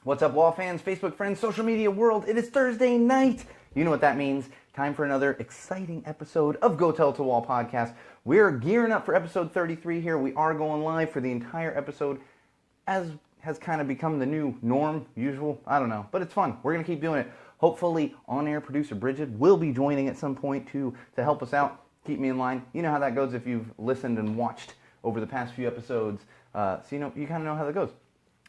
What's up, Wall fans, Facebook friends, social media world? It is Thursday night. You know what that means. Time for another exciting episode of Go Tell It to the Wall podcast. We're gearing up for episode 33 here. We are going live for the entire episode, as has kind of become the new norm, usual. I don't know, but it's fun. We're going to keep doing it. Hopefully, on-air producer Bridget will be joining at some point to help us out, keep me in line. You know how that goes if you've listened and watched over the past few episodes. So you kind of know how that goes.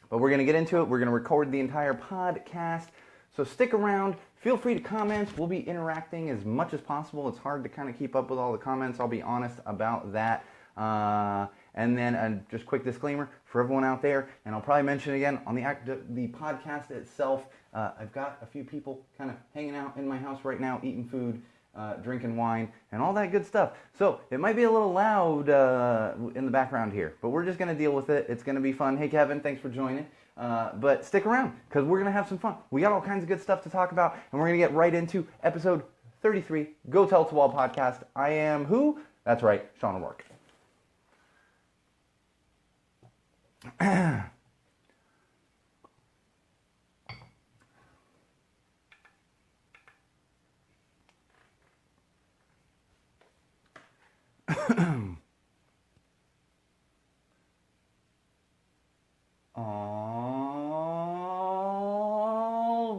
But we're going to get into it. We're going to record the entire podcast. So stick around. Feel free to comment. We'll be interacting as much as possible. It's hard to kind of keep up with all the comments. I'll be honest about that. And then just quick disclaimer for everyone out there, and I'll probably mention it again on the podcast itself. I've got a few people kind of hanging out in my house right now, eating food, drinking wine, and all that good stuff. So it might be a little loud in the background here, but we're just going to deal with it. It's going to be fun. Hey, Kevin, thanks for joining. But stick around, because we're going to have some fun. We got all kinds of good stuff to talk about, and we're going to get right into episode 33, Go Tell It to the Wall podcast. I am who? That's right, Sean O'Rourke. All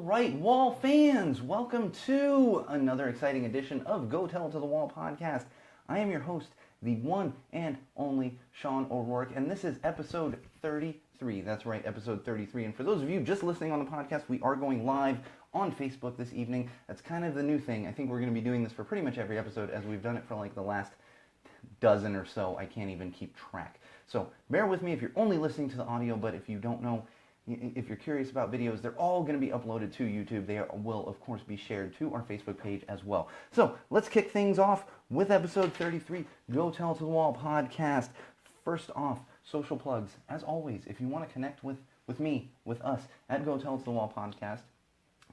right, Wall fans, welcome to another exciting edition of Go Tell It to the Wall podcast. I am your host, the one and only Sean O'Rourke, and this is episode 33. That's right, episode 33. And for those of you just listening on the podcast, we are going live on Facebook this evening. That's kind of the new thing. I think we're going to be doing this for pretty much every episode, as we've done it for like the last dozen or so. I can't even keep track. So bear with me if you're only listening to the audio, but if you don't know, if you're curious about videos, they're all going to be uploaded to YouTube. They will, of course, be shared to our Facebook page as well. So let's kick things off with episode 33, Go Tell It to the Wall podcast. First off, social plugs. As always, if you want to connect with me, with us, at Go Tell It to the Wall podcast,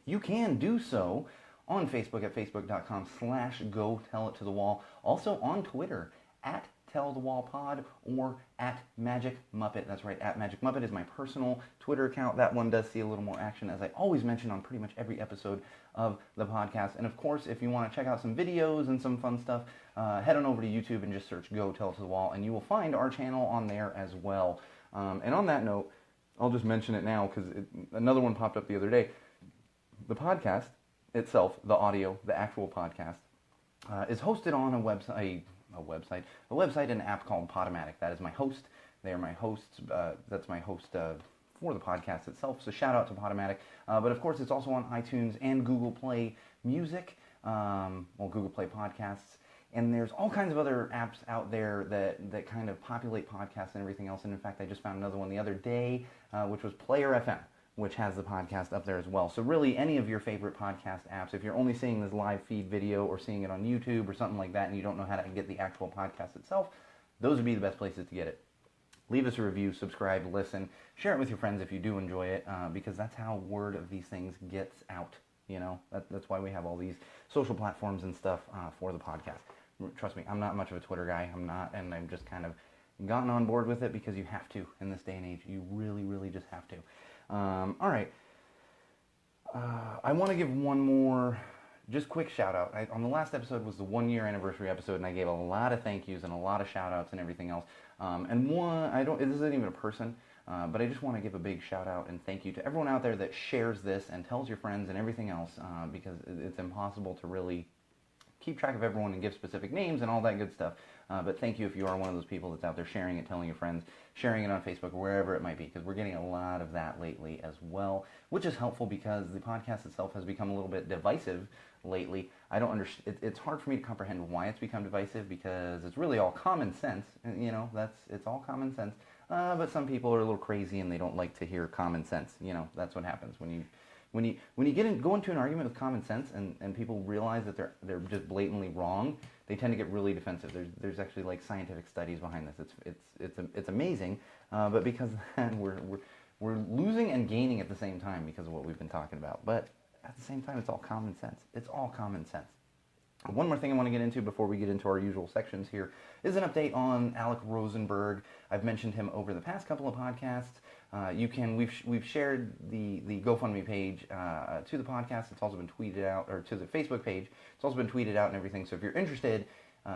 you can do so on Facebook at facebook.com/Go Tell It to the Wall. Also on Twitter at Tell the Wall Pod or at Magic Muppet. That's right, at Magic Muppet is my personal Twitter account. That one does see a little more action, as I always mention on pretty much every episode of the podcast. And of course, if you want to check out some videos and some fun stuff, head on over to YouTube and just search Go Tell It to the Wall, and you will find our channel on there as well. And on that note, I'll just mention it now because another one popped up the other day. The podcast itself, the audio, the actual podcast, is hosted on a website and an app called Podomatic. That is my host. They are my hosts. That's my host for the podcast itself. So shout out to Podomatic. But of course, it's also on iTunes and Google Play Music, Google Play Podcasts. And there's all kinds of other apps out there that kind of populate podcasts and everything else. And in fact, I just found another one the other day, which was Player FM, which has the podcast up there as well. So really, any of your favorite podcast apps, if you're only seeing this live feed video or seeing it on YouTube or something like that, and you don't know how to get the actual podcast itself, those would be the best places to get it. Leave us a review, subscribe, listen, share it with your friends if you do enjoy it, because that's how word of these things gets out. You know, that's why we have all these social platforms and stuff for the podcast. Trust me, I'm not much of a Twitter guy. I'm not, and I'm just kind of gotten on board with it because you have to in this day and age. You really, really just have to. All right. I want to give one more just quick shout out. On the last episode was the 1 year anniversary episode, and I gave a lot of thank yous and a lot of shout outs and everything else. And one, this isn't even a person, but I just want to give a big shout out and thank you to everyone out there that shares this and tells your friends and everything else, because it's impossible to really keep track of everyone and give specific names and all that good stuff. But thank you if you are one of those people that's out there sharing it, telling your friends, sharing it on Facebook, wherever it might be, because we're getting a lot of that lately as well, which is helpful because the podcast itself has become a little bit divisive lately. I don't understand. It's hard for me to comprehend why it's become divisive, because it's really all common sense. You know, it's all common sense. But some people are a little crazy and they don't like to hear common sense. You know, that's what happens when you go into an argument with common sense and people realize that they're just blatantly wrong. They tend to get really defensive. There's actually like scientific studies behind this. It's amazing, but because of that, we're losing and gaining at the same time because of what we've been talking about. But at the same time, it's all common sense. It's all common sense. One more thing I want to get into before we get into our usual sections here is an update on Alec Rosenberg. I've mentioned him over the past couple of podcasts. We've shared the GoFundMe page to the podcast. It's also been tweeted out, or to the Facebook page. It's also been tweeted out and everything. So if you're interested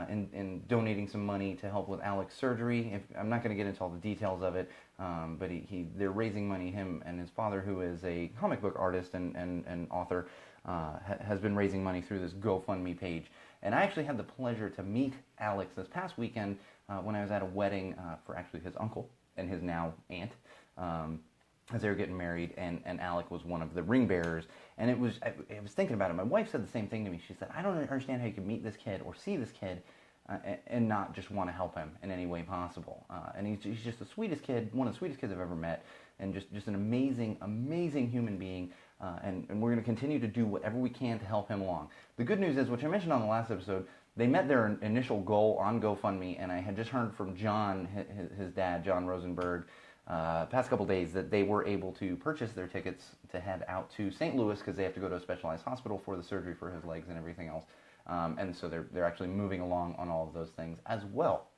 in donating some money to help with Alec's surgery, I'm not going to get into all the details of it, but they're raising money. Him and his father, who is a comic book artist and author, has been raising money through this GoFundMe page. And I actually had the pleasure to meet Alex this past weekend when I was at a wedding for actually his uncle and his now aunt, as they were getting married, and Alec was one of the ring bearers. And I was thinking about it. My wife said the same thing to me. She said, I don't understand how you can meet this kid or see this kid and not just want to help him in any way possible. And he's just the sweetest kid, one of the sweetest kids I've ever met, and just an amazing, amazing human being. And we're going to continue to do whatever we can to help him along. The good news is, which I mentioned on the last episode, they met their initial goal on GoFundMe, and I had just heard from John, his dad, John Rosenberg, past couple days, that they were able to purchase their tickets to head out to St. Louis because they have to go to a specialized hospital for the surgery for his legs and everything else. And so they're actually moving along on all of those things as well.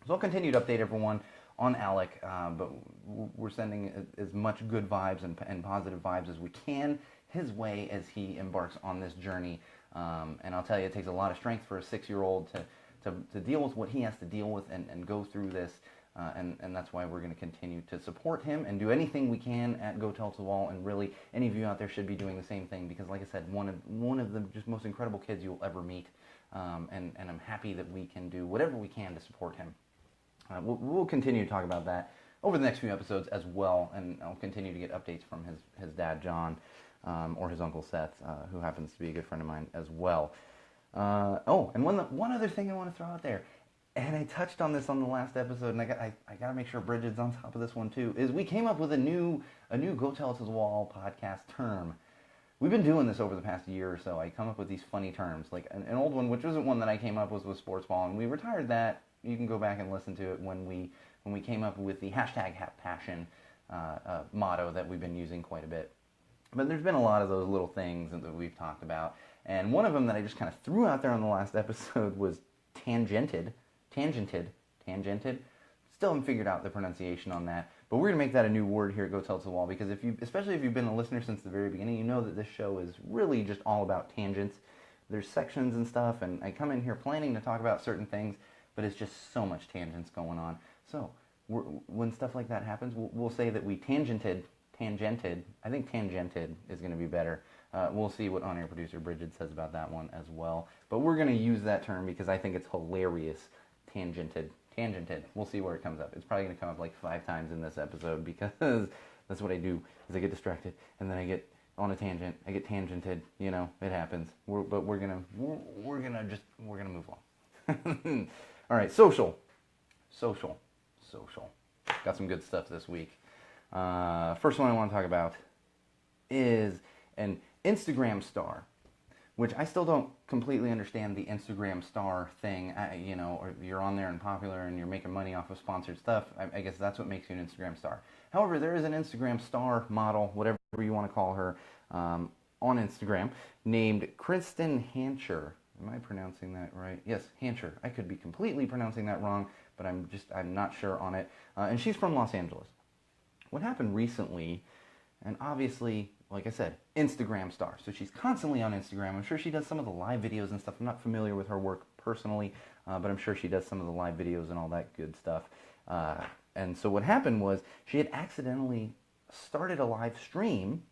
So I'll continue to update everyone on Alec, but we're sending as much good vibes and positive vibes as we can his way as he embarks on this journey. And I'll tell you, it takes a lot of strength for a 6-year-old to deal with what he has to deal with and go through this. And that's why we're going to continue to support him and do anything we can at Go Tell to the Wall. And really, any of you out there should be doing the same thing, because, like I said, one of the just most incredible kids you'll ever meet. And I'm happy that we can do whatever we can to support him. We'll continue to talk about that over the next few episodes as well, and I'll continue to get updates from his dad, John, or his uncle, Seth, who happens to be a good friend of mine as well. And one other thing I want to throw out there, and I touched on this on the last episode, and I got to make sure Bridget's on top of this one too, is we came up with a new Go Tell It to the Wall podcast term. We've been doing this over the past year or so. I come up with these funny terms, like an old one, which wasn't one that I came up with, was sports ball, and we retired that. You can go back and listen to it when we came up with the #passion motto that we've been using quite a bit. But there's been a lot of those little things that we've talked about, and one of them that I just kind of threw out there on the last episode was tangented. Still haven't figured out the pronunciation on that, but we're gonna make that a new word here at Go Tell It to the Wall, because especially if you've been a listener since the very beginning, you know that this show is really just all about tangents. There's sections and stuff, and I come in here planning to talk about certain things, but it's just so much tangents going on. So when stuff like that happens, we'll say that we tangented. I think tangented is going to be better. We'll see what on-air producer Bridget says about that one as well. But we're going to use that term because I think it's hilarious. Tangented. We'll see where it comes up. It's probably going to come up like 5 times in this episode, because that's what I do, is I get distracted and then I get on a tangent. I get tangented. You know, it happens. But we're gonna move on. All right, social. Got some good stuff this week. First one I want to talk about is an Instagram star, which I still don't completely understand the Instagram star thing. Or you're on there and popular and you're making money off of sponsored stuff. I guess that's what makes you an Instagram star. However, there is an Instagram star model, whatever you want to call her, on Instagram, named Kristen Hancher. Am I pronouncing that right? Yes, Hancher. I could be completely pronouncing that wrong, but I'm not sure on it. And she's from Los Angeles. What happened recently, and obviously, like I said, Instagram star. So she's constantly on Instagram. I'm sure she does some of the live videos and stuff. I'm not familiar with her work personally, but I'm sure she does some of the live videos and all that good stuff. And so what happened was she had accidentally started a live stream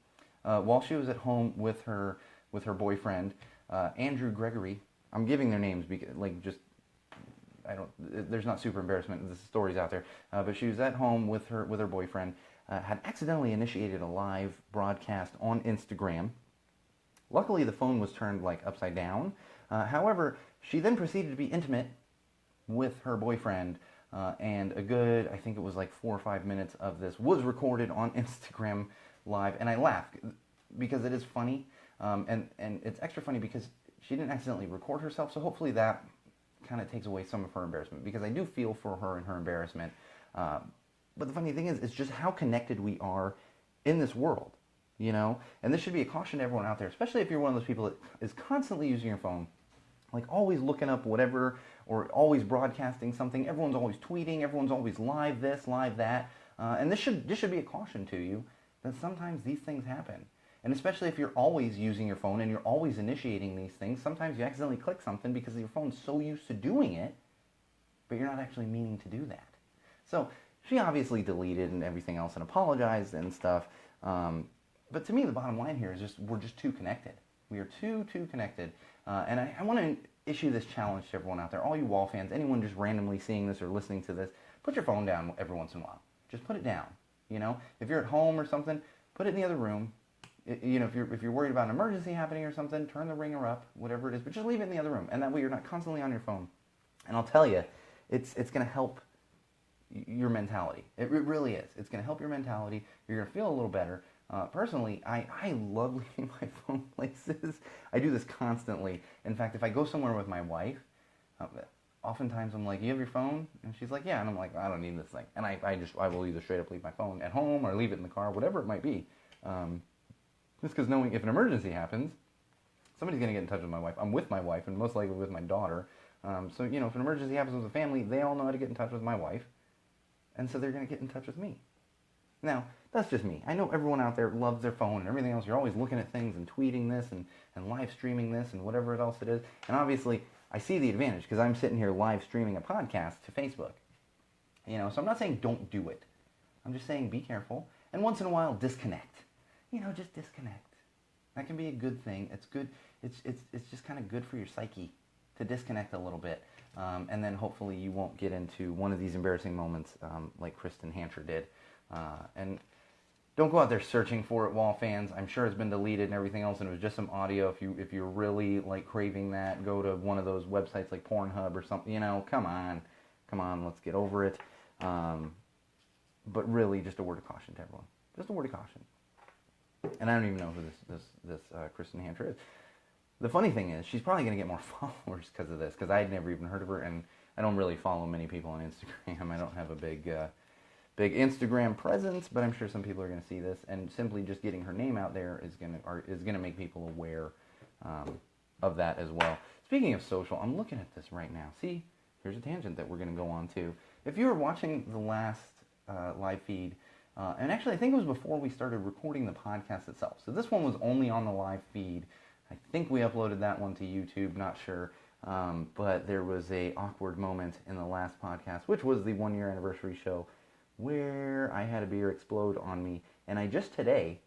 while she was at home with her boyfriend, Andrew Gregory. I'm giving their names because, there's not super embarrassment. The story's out there. But she was at home with her boyfriend, had accidentally initiated a live broadcast on Instagram. Luckily, the phone was turned upside down. However, she then proceeded to be intimate with her boyfriend, and a good, I think it was 4 or 5 minutes of this was recorded on Instagram Live. And I laughed because it is funny. And it's extra funny because she didn't accidentally record herself, so hopefully that kind of takes away some of her embarrassment, because I do feel for her and her embarrassment. But the funny thing is, it's just how connected we are in this world, And this should be a caution to everyone out there, especially if you're one of those people that is constantly using your phone, always looking up whatever, or always broadcasting something. Everyone's always tweeting, everyone's always live this, live that. And this should be a caution to you that sometimes these things happen. And especially if you're always using your phone and you're always initiating these things, sometimes you accidentally click something because your phone's so used to doing it, but you're not actually meaning to do that. So she obviously deleted and everything else and apologized and stuff. But to me, the bottom line here is just we're just too connected. We are too connected. And I want to issue this challenge to everyone out there, all you Wall fans, anyone just randomly seeing this or listening to this, put your phone down every once in a while. Just put it down. You know, if you're at home or something, put it in the other room. You know, if you're worried about an emergency happening or something, turn the ringer up, whatever it is, but just leave it in the other room, and that way you're not constantly on your phone. And I'll tell you, it's going to help your mentality. It really is. It's going to help your mentality. You're going to feel a little better. Personally, I love leaving my phone places. I do this constantly. In fact, if I go somewhere with my wife, oftentimes I'm like, "You have your phone?" And she's like, "Yeah." And I'm like, "I don't need this thing." And I will either straight up leave my phone at home or leave it in the car, whatever it might be. Just because knowing if an emergency happens, somebody's going to get in touch with my wife. I'm with my wife and most likely with my daughter. So, you know, if an emergency happens with a family, they all know how to get in touch with my wife. And so they're going to get in touch with me. Now, that's just me. I know everyone out there loves their phone and everything else. You're always looking at things and tweeting this and live streaming this and whatever else it is. And obviously, I see the advantage because I'm sitting here live streaming a podcast to Facebook. You know, so I'm not saying don't do it. I'm just saying be careful. And once in a while, disconnect. You know, just disconnect. That can be a good thing. It's good. It's just kind of good for your psyche to disconnect a little bit. And then hopefully you won't get into one of these embarrassing moments like Kristen Hancher did. And don't go out there searching for it, Wall fans. I'm sure it's been deleted and everything else, and it was just some audio. If you're really like craving that, go to one of those websites like Pornhub or something. You know, come on, let's get over it. But really, just a word of caution to everyone. Just a word of caution. And I don't even know who this Kristen Hancher is. The funny thing is, she's probably going to get more followers because of this, because I had never even heard of her, and I don't really follow many people on Instagram. I don't have a big Instagram presence, but I'm sure some people are going to see this, and simply just getting her name out there is going to make people aware of that as well. Speaking of social, I'm looking at this right now. See, here's a tangent that we're going to go on to. If you were watching the last live feed, and actually I think it was before we started recording the podcast itself. So this one was only on the live feed. I think we uploaded that one to YouTube, not sure. But there was a awkward moment in the last podcast, which was the 1-year anniversary show, where I had a beer explode on me. And I just today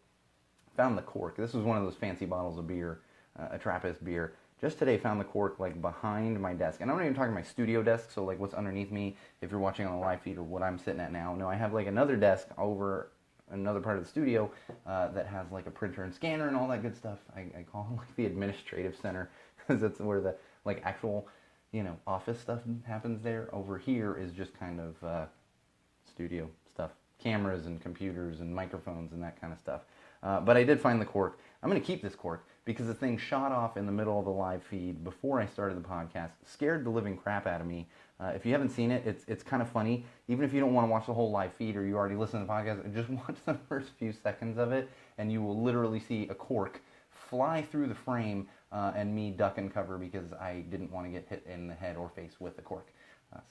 found the cork. This was one of those fancy bottles of beer, a Trappist beer. Just today found the cork like behind my desk. And I'm not even talking my studio desk, so like what's underneath me if you're watching on the live feed or what I'm sitting at now. No, I have like another desk over another part of the studio that has like a printer and scanner and all that good stuff. I call it like the administrative center because that's where the like actual, you know, office stuff happens there. Over here is just kind of studio stuff, cameras and computers and microphones and that kind of stuff. But I did find the cork. I'm going to keep this cork because the thing shot off in the middle of the live feed before I started the podcast, scared the living crap out of me. If you haven't seen it, it's kind of funny. Even if you don't want to watch the whole live feed or you already listen to the podcast, just watch the first few seconds of it, and you will literally see a cork fly through the frame and me duck and cover because I didn't want to get hit in the head or face with the cork.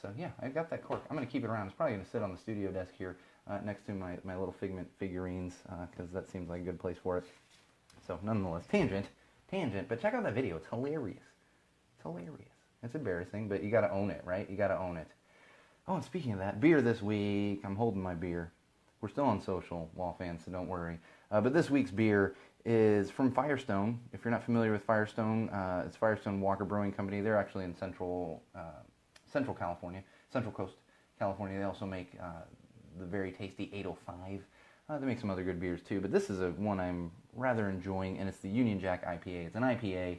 So yeah, I got that cork. I'm going to keep it around. It's probably going to sit on the studio desk here next to my little Figment figurines because that seems like a good place for it. So nonetheless, tangent, but check out that video. It's hilarious. It's hilarious. It's embarrassing, but you got to own it, right? You got to own it. Oh, and speaking of that, beer this week. I'm holding my beer. We're still on social, Wall fans, so don't worry. But this week's beer is from Firestone. If you're not familiar with Firestone, it's Firestone Walker Brewing Company. They're actually in Central California, Central Coast, California. They also make the very tasty 805. They make some other good beers too, but this is one I'm rather enjoying, and it's the Union Jack IPA. It's an IPA,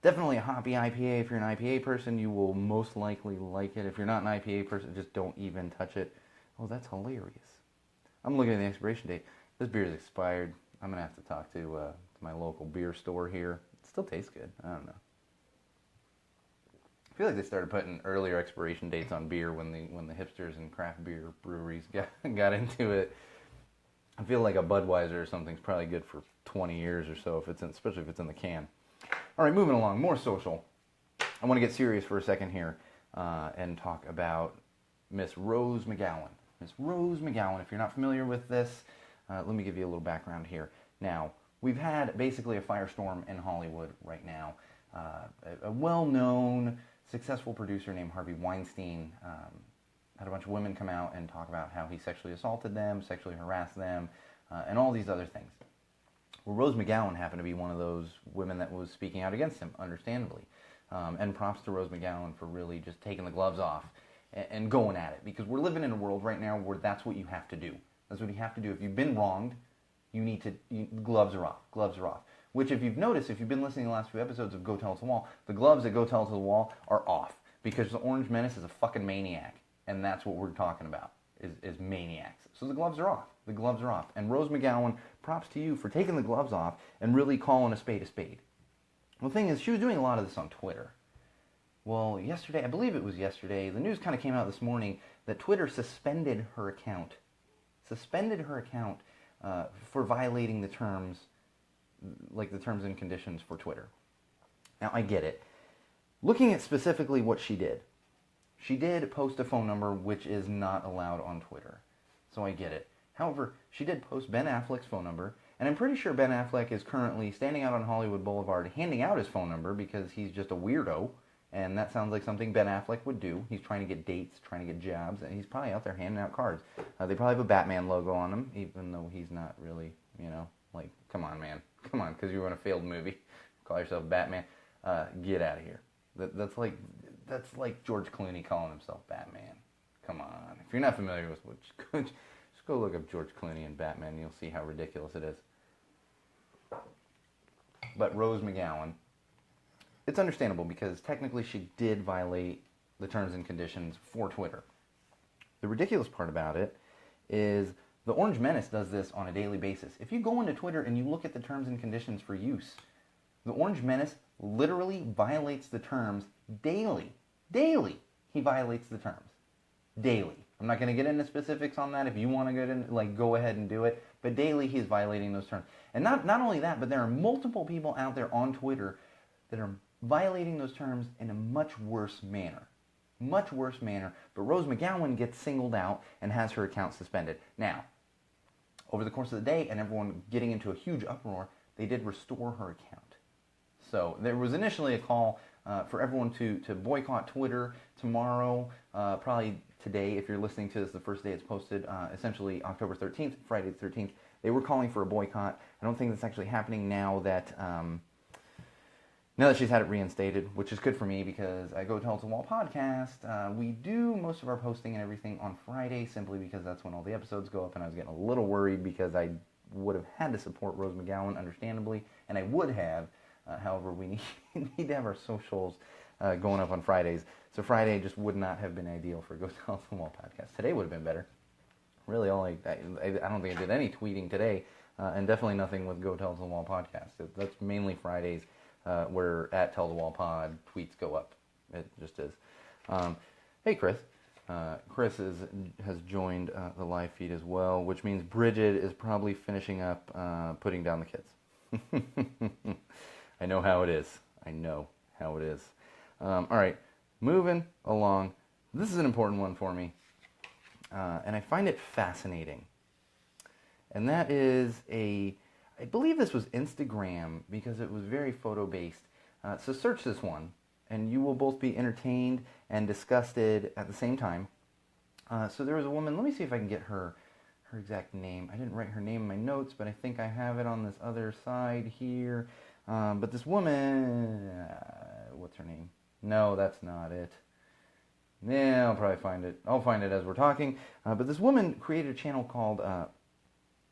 definitely a hoppy IPA. If you're an IPA person, you will most likely like it. If you're not an IPA person, just don't even touch it. Oh, that's hilarious. I'm looking at the expiration date. This beer is expired. I'm going to have to talk to my local beer store here. It still tastes good. I don't know. I feel like they started putting earlier expiration dates on beer when the hipsters and craft beer breweries got into it. I feel like a Budweiser or something's probably good for 20 years or so, especially if it's in the can. All right, moving along, more social. I want to get serious for a second here and talk about Miss Rose McGowan. Miss Rose McGowan. If you're not familiar with this, let me give you a little background here. Now, we've had basically a firestorm in Hollywood right now. A well-known, successful producer named Harvey Weinstein had a bunch of women come out and talk about how he sexually assaulted them, sexually harassed them, and all these other things. Well, Rose McGowan happened to be one of those women that was speaking out against him, understandably. And props to Rose McGowan for really just taking the gloves off and going at it. Because we're living in a world right now where that's what you have to do. That's what you have to do. If you've been wronged, gloves are off. Gloves are off. Which, if you've noticed, if you've been listening to the last few episodes of Go Tell It to the Wall, the gloves at Go Tell It to the Wall are off. Because the Orange Menace is a fucking maniac. And that's what we're talking about, is maniacs. So the gloves are off. The gloves are off. And Rose McGowan, props to you for taking the gloves off and really calling a spade a spade. Well, the thing is, she was doing a lot of this on Twitter. Well, yesterday, I believe it was yesterday, the news kind of came out this morning that Twitter suspended her account. Suspended her account for violating the terms, like the terms and conditions for Twitter. Now, I get it. Looking at specifically what she did post a phone number which is not allowed on Twitter. So I get it. However, she did post Ben Affleck's phone number, and I'm pretty sure Ben Affleck is currently standing out on Hollywood Boulevard handing out his phone number because he's just a weirdo, and that sounds like something Ben Affleck would do. He's trying to get dates, trying to get jobs, and he's probably out there handing out cards. They probably have a Batman logo on him, even though he's not really, like, come on, man. Come on, because you were in a failed movie. Call yourself Batman. Get out of here. That's like George Clooney calling himself Batman. Come on. If you're not familiar with just go look up George Clooney and Batman, and you'll see how ridiculous it is. But Rose McGowan, it's understandable because technically she did violate the terms and conditions for Twitter. The ridiculous part about it is the Orange Menace does this on a daily basis. If you go into Twitter and you look at the terms and conditions for use, the Orange Menace literally violates the terms daily. Daily, he violates the terms. Daily. I'm not going to get into specifics on that. If you want to go ahead and do it. But daily, he's violating those terms. And not only that, but there are multiple people out there on Twitter that are violating those terms in a much worse manner. Much worse manner. But Rose McGowan gets singled out and has her account suspended. Now, over the course of the day, and everyone getting into a huge uproar, they did restore her account. So there was initially a call for everyone to boycott Twitter tomorrow, probably today, if you're listening to this the first day it's posted, essentially October 13th, Friday the 13th. They were calling for a boycott. I don't think that's actually happening now that she's had it reinstated, which is good for me because I Go Tell It to the Wall podcast. We do most of our posting and everything on Friday simply because that's when all the episodes go up, and I was getting a little worried because I would have had to support Rose McGowan, understandably, and I would have. However, we need to have our socials going up on Fridays. So Friday just would not have been ideal for Go Tell It to the Wall podcast. Today would have been better. Really, I don't think I did any tweeting today, and definitely nothing with Go Tell It to the Wall podcast. That's mainly Fridays where at Tell the Wall Pod tweets go up. It just is. Hey, Chris. Chris has joined the live feed as well, which means Bridget is probably finishing up putting down the kids. I know how it is. I know how it is. All right, moving along. This is an important one for me, and I find it fascinating. And that is I believe this was Instagram because it was very photo-based. So search this one, and you will both be entertained and disgusted at the same time. So there was a woman. Let me see if I can get her exact name. I didn't write her name in my notes, but I think I have it on this other side here. But this woman, what's her name? No, that's not it. Yeah, I'll probably find it. I'll find it as we're talking. But this woman created a channel called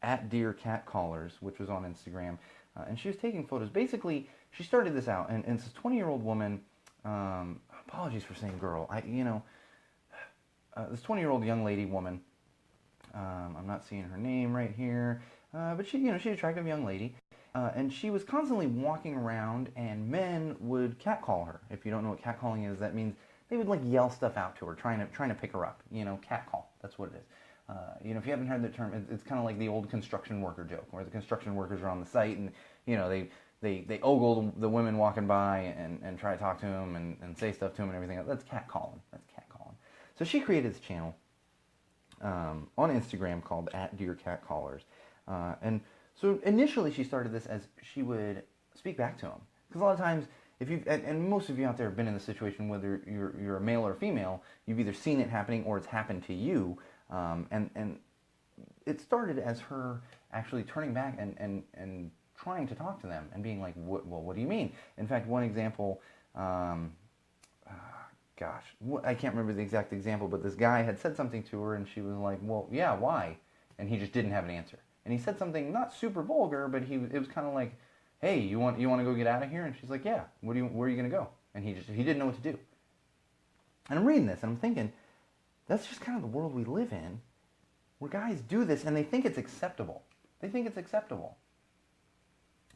@DearCatCallers, which was on Instagram. And she was taking photos. Basically, she started this out, and it's this 20-year-old woman. Apologies for saying girl. This 20-year-old young lady woman. I'm not seeing her name right here. But she's an attractive young lady. And she was constantly walking around, and men would catcall her. If you don't know what catcalling is, that means they would yell stuff out to her, trying to pick her up. Catcall. That's what it is. If you haven't heard the term, it's kind of like the old construction worker joke, where the construction workers are on the site, and they ogle the women walking by and try to talk to them and say stuff to them and everything. That's catcalling. That's catcalling. So she created this channel on Instagram called @DearCatCallers. And so initially she started this as she would speak back to him. Because a lot of times, if you and most of you out there have been in the situation, whether you're a male or a female, you've either seen it happening or it's happened to you. And it started as her actually turning back and trying to talk to them and being like, what do you mean? In fact, one example, I can't remember the exact example, but this guy had said something to her and she was like, well, yeah, why? And he just didn't have an answer. And he said something not super vulgar, but it was kind of like, hey, you want to go get out of here? And she's like, yeah, where are you going to go? And he didn't know what to do. And I'm reading this and I'm thinking, that's just kind of the world we live in, where guys do this and they think it's acceptable. They think it's acceptable.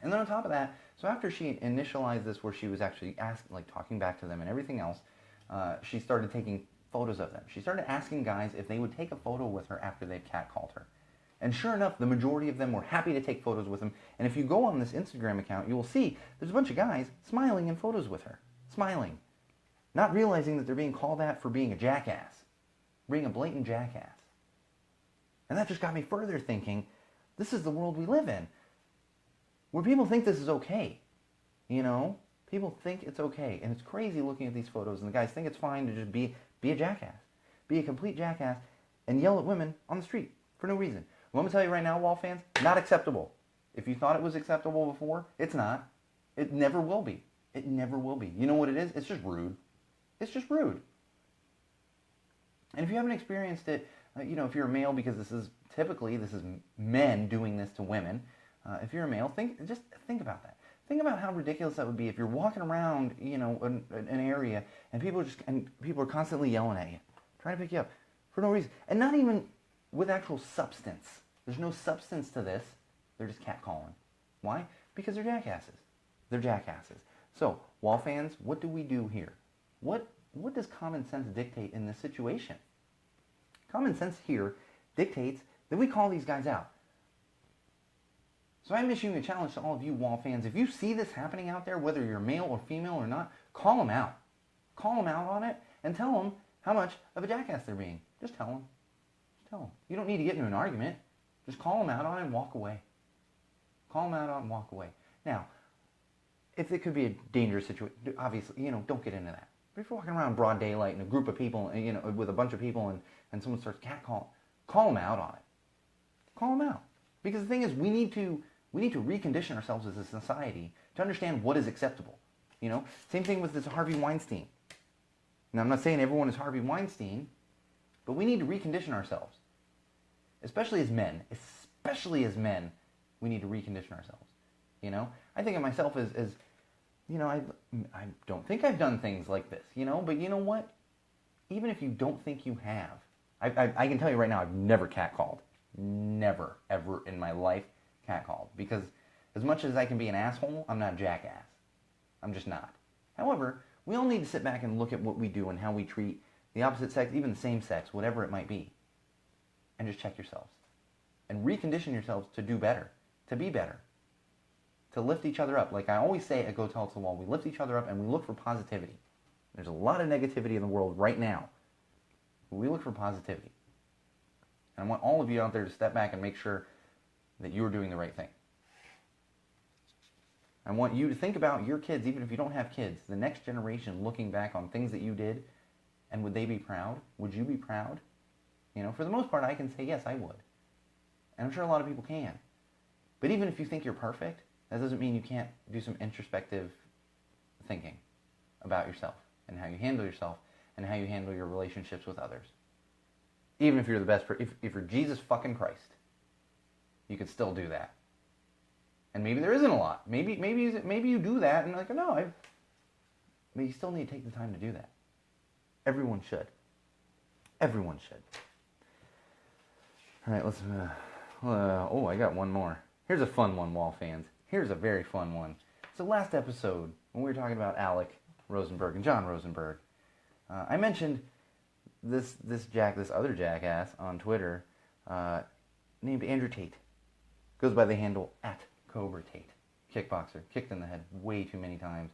And then on top of that, so after she initialized this where she was actually talking back to them and everything else, she started taking photos of them. She started asking guys if they would take a photo with her after they've catcalled her. And sure enough, the majority of them were happy to take photos with him. And if you go on this Instagram account, you will see there's a bunch of guys smiling in photos with her. Smiling. Not realizing that they're being called out for being a jackass. Being a blatant jackass. And that just got me further thinking, this is the world we live in. Where people think this is okay. You know? People think it's okay. And it's crazy looking at these photos. And the guys think it's fine to just be a jackass. Be a complete jackass and yell at women on the street for no reason. Well, I'm going to tell you right now, Wall fans, not acceptable. If you thought it was acceptable before, it's not. It never will be. It never will be. You know what it is? It's just rude. It's just rude. And if you haven't experienced it, if you're a male, because this is men doing this to women. If you're a male, think about that. Think about how ridiculous that would be if you're walking around, an area, and people are constantly yelling at you, trying to pick you up for no reason, and not even with actual substance. There's no substance to this. They're just catcalling. Why? Because they're jackasses. They're jackasses. So, Wall fans, what do we do here? What does common sense dictate in this situation? Common sense here dictates that we call these guys out. So I'm issuing a challenge to all of you Wall fans. If you see this happening out there, whether you're male or female or not, call them out. Call them out on it and tell them how much of a jackass they're being. Just tell them. Just tell them. You don't need to get into an argument. Just call them out on it and walk away. Call them out on it and walk away. Now, if it could be a dangerous situation, obviously, don't get into that. But if you're walking around in broad daylight in a group of people, with a bunch of people, and someone starts catcalling, call them out on it. Call them out. Because the thing is, we need to recondition ourselves as a society to understand what is acceptable. Same thing with this Harvey Weinstein. Now, I'm not saying everyone is Harvey Weinstein, but we need to recondition ourselves. Especially as men, we need to recondition ourselves. I think of myself as I don't think I've done things like this, but you know what? Even if you don't think you have, I can tell you right now, I've never catcalled. Never, ever in my life catcalled. Because as much as I can be an asshole, I'm not a jackass. I'm just not. However, we all need to sit back and look at what we do and how we treat the opposite sex, even the same sex, whatever it might be. And just check yourselves. And recondition yourselves to do better. To be better. To lift each other up. Like I always say at Go Tell It to the Wall, we lift each other up and we look for positivity. There's a lot of negativity in the world right now. But we look for positivity. And I want all of you out there to step back and make sure that you're doing the right thing. I want you to think about your kids, even if you don't have kids, the next generation looking back on things that you did, and would they be proud? Would you be proud? For the most part, I can say, yes, I would. And I'm sure a lot of people can. But even if you think you're perfect, that doesn't mean you can't do some introspective thinking about yourself and how you handle yourself and how you handle your relationships with others. Even if you're the best, if you're Jesus fucking Christ, you could still do that. And maybe there isn't a lot. Maybe you do that and but you still need to take the time to do that. Everyone should. Everyone should. All right, let's. I got one more. Here's a fun one, Wall fans. Here's a very fun one. So last episode, when we were talking about Alec Rosenberg and John Rosenberg, I mentioned this other jackass on Twitter named Andrew Tate. Goes by the handle @CobraTate. Kickboxer. Kicked in the head way too many times.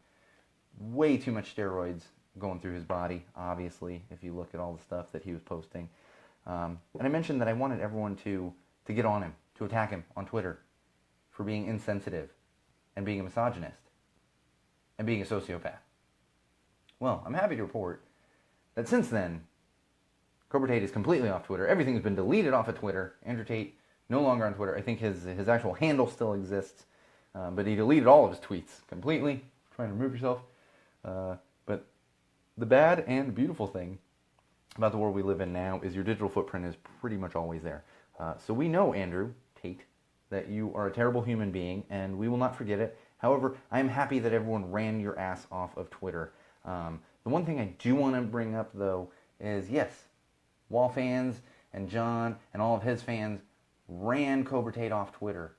Way too much steroids going through his body, obviously, if you look at all the stuff that he was posting. And I mentioned that I wanted everyone to get on him, to attack him on Twitter for being insensitive and being a misogynist and being a sociopath. Well, I'm happy to report that since then, Cobra Tate is completely off Twitter. Everything's been deleted off of Twitter. Andrew Tate, no longer on Twitter. I think his actual handle still exists, but he deleted all of his tweets completely. Trying to remove yourself. But the bad and beautiful thing about the world we live in now is your digital footprint is pretty much always there. So we know, Andrew Tate, that you are a terrible human being, and we will not forget it. However, I am happy that everyone ran your ass off of Twitter. The one thing I do want to bring up, though, is yes, Wall fans and John and all of his fans ran Cobra Tate off Twitter.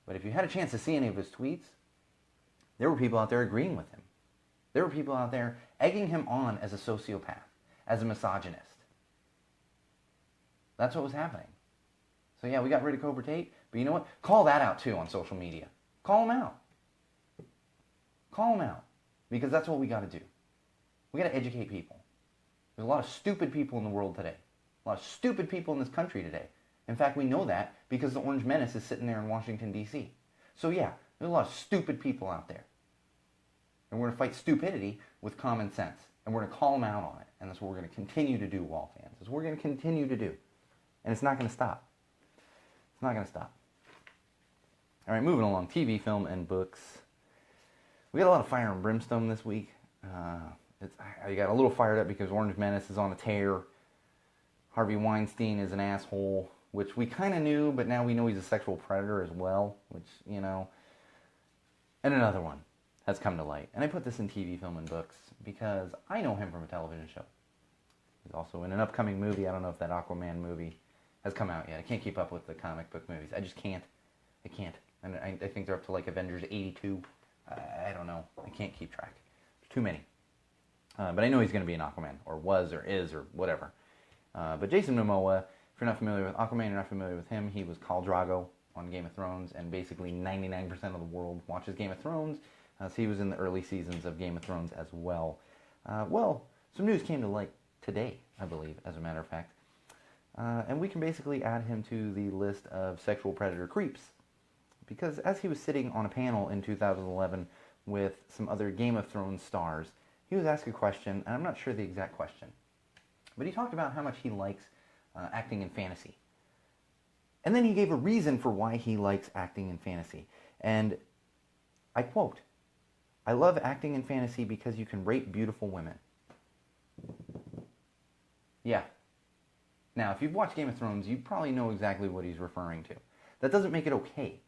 But if you had a chance to see any of his tweets, there were people out there agreeing with him. There were people out there egging him on as a sociopath, as a misogynist. That's what was happening. So yeah, we got rid of Cobra Tate, but you know what? Call that out too on social media. Call him out. Call him out. Because that's what we got to do. We got to educate people. There's a lot of stupid people in the world today. A lot of stupid people in this country today. In fact, we know that because the Orange Menace is sitting there in Washington, D.C. So yeah, there's a lot of stupid people out there. And we're going to fight stupidity with common sense. And we're going to call them out on it. And that's what we're going to continue to do, Wall fans. That's what we're going to continue to do. And it's not going to stop. It's not going to stop. All right, moving along. TV, film, and books. We got a lot of fire and brimstone this week. I got a little fired up because Orange Menace is on a tear. Harvey Weinstein is an asshole, which we kind of knew, but now we know he's a sexual predator as well, which, you know. And another one has come to light. And I put this in TV, film, and books because I know him from a television show. He's also in an upcoming movie. I don't know if that Aquaman movie has come out yet. I can't keep up with the comic book movies. I just can't. I can't. And I think they're up to like Avengers 82. I don't know. I can't keep track. There's too many. But I know he's going to be an Aquaman, or was, or is, or whatever. But Jason Momoa, if you're not familiar with Aquaman, you're not familiar with him, he was Khal Drogo on Game of Thrones, and basically 99% of the world watches Game of Thrones, so he was in the early seasons of Game of Thrones as well. Well, some news came to light today, I believe, as a matter of fact. And we can basically add him to the list of sexual predator creeps. Because as he was sitting on a panel in 2011 with some other Game of Thrones stars, he was asked a question, and I'm not sure the exact question, but he talked about how much he likes acting in fantasy. And then he gave a reason for why he likes acting in fantasy. And I quote, "I love acting in fantasy because you can rape beautiful women." Yeah. Now, if you've watched Game of Thrones, you probably know exactly what he's referring to. That doesn't make it okay.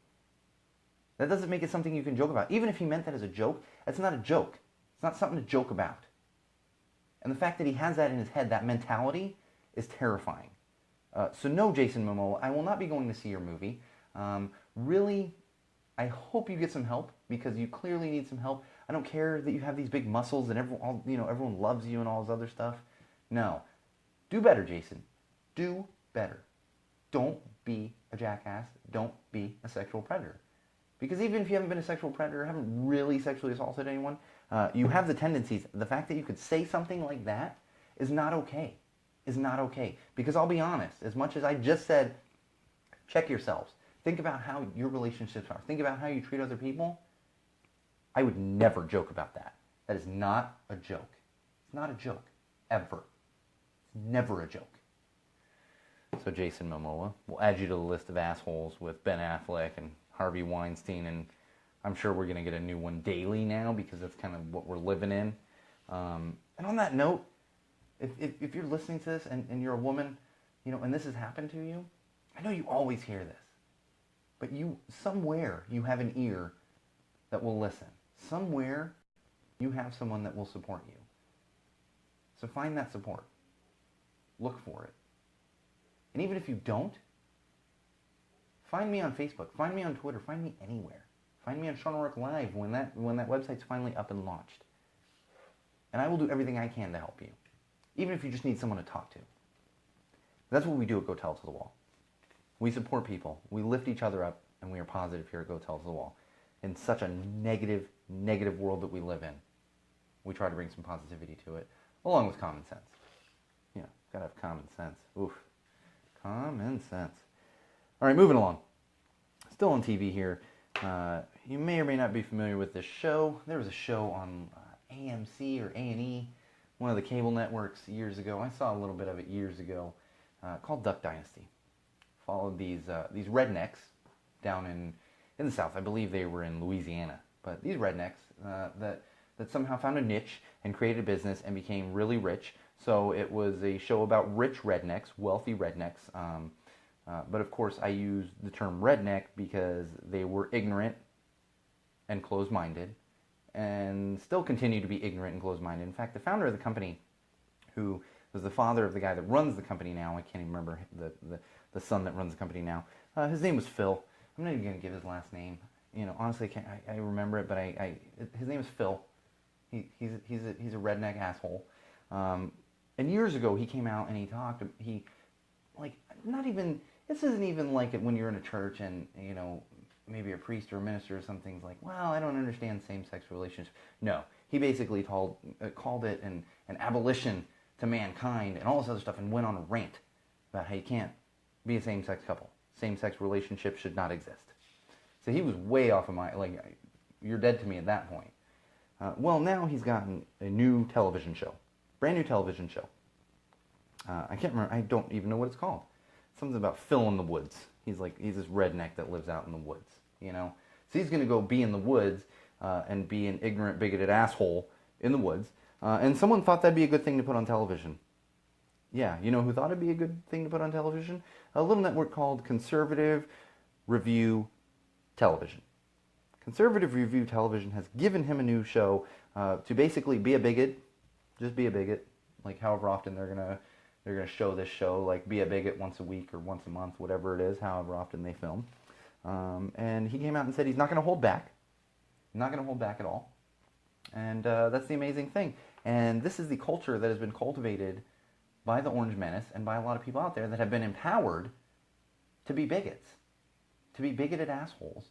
That doesn't make it something you can joke about. Even if he meant that as a joke, that's not a joke. It's not something to joke about. And the fact that he has that in his head, that mentality, is terrifying. So no, Jason Momoa, I will not be going to see your movie. Really, I hope you get some help, because you clearly need some help. I don't care that you have these big muscles and everyone loves you and all this other stuff. No. Do better, Jason. Do better. Don't be a jackass. Don't be a sexual predator. Because even if you haven't been a sexual predator, haven't really sexually assaulted anyone, you have the tendencies. The fact that you could say something like that is not okay. Is not okay. Because I'll be honest, as much as I just said, check yourselves. Think about how your relationships are. Think about how you treat other people. I would never joke about that. That is not a joke. It's not a joke. Ever. It's never a joke. So Jason Momoa, we'll add you to the list of assholes with Ben Affleck and Harvey Weinstein, and I'm sure we're going to get a new one daily now because that's kind of what we're living in. And on that note, if you're listening to this and you're a woman, and this has happened to you, I know you always hear this, but somewhere you have an ear that will listen. Somewhere you have someone that will support you. So find that support. Look for it. And even if you don't, find me on Facebook, find me on Twitter, find me anywhere. Find me on Sean O'Rourke Live when that website's finally up and launched. And I will do everything I can to help you. Even if you just need someone to talk to. That's what we do at Go Tell It to the Wall. We support people, we lift each other up, and we are positive here at Go Tell It to the Wall. In such a negative world that we live in, we try to bring some positivity to it, along with common sense. Gotta have common sense. Oof. Common sense. All right, moving along. Still on TV here. You may or may not be familiar with this show. There was a show on AMC or A&E, one of the cable networks years ago. I saw a little bit of it years ago, called Duck Dynasty. Followed these rednecks down in the South. I believe they were in Louisiana. But these rednecks that somehow found a niche and created a business and became really rich. So it was a show about rich rednecks, wealthy rednecks. But of course, I use the term redneck because they were ignorant and closed-minded, and still continue to be ignorant and closed-minded. In fact, the founder of the company, who was the father of the guy that runs the company now, I can't even remember the son that runs the company now. His name was Phil. I'm not even going to give his last name. Honestly, I remember it, but his name is Phil. He's a redneck asshole. And years ago, he came out and he talked. This isn't even like it when you're in a church and maybe a priest or a minister or something's like, well, I don't understand same-sex relationships. No, he basically called it an abolition to mankind and all this other stuff, and went on a rant about how you can't be a same-sex couple. Same-sex relationships should not exist. So he was way off of you're dead to me at that point. Well, now he's gotten a new television show, brand new television show. I can't remember. I don't even know what it's called. Something about Phil in the woods. He's this redneck that lives out in the woods, So he's going to go be in the woods and be an ignorant, bigoted asshole in the woods. And someone thought that'd be a good thing to put on television. Yeah, you know who thought it'd be a good thing to put on television? A little network called Conservative Review Television. Conservative Review Television has given him a new show to basically be a bigot. Just be a bigot. However often they're gonna show this show, be a bigot once a week or once a month, whatever it is, however often they film. And he came out and said he's not going to hold back. Not going to hold back at all. And that's the amazing thing. And this is the culture that has been cultivated by the Orange Menace and by a lot of people out there that have been empowered to be bigots, to be bigoted assholes.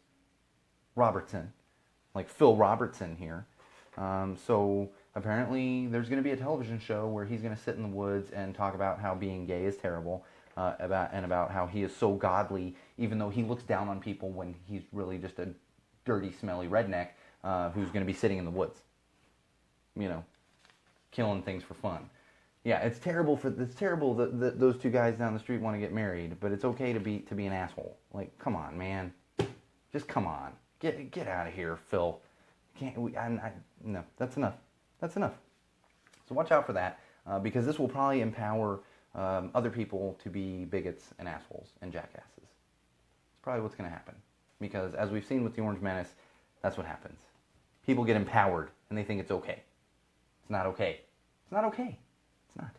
Robertson, like Phil Robertson here. So apparently there's going to be a television show where he's going to sit in the woods and talk about how being gay is terrible, about how he is so godly, even though he looks down on people when he's really just a dirty, smelly redneck who's going to be sitting in the woods, killing things for fun. Yeah, it's terrible that those two guys down the street want to get married, but it's okay to be an asshole. Come on, man, just come on, get out of here, Phil. No, that's enough. That's enough. So watch out for that, because this will probably empower other people to be bigots and assholes and jackasses. It's probably what's going to happen. Because as we've seen with the Orange Menace, that's what happens. People get empowered and they think it's okay. It's not okay. It's not okay. It's not.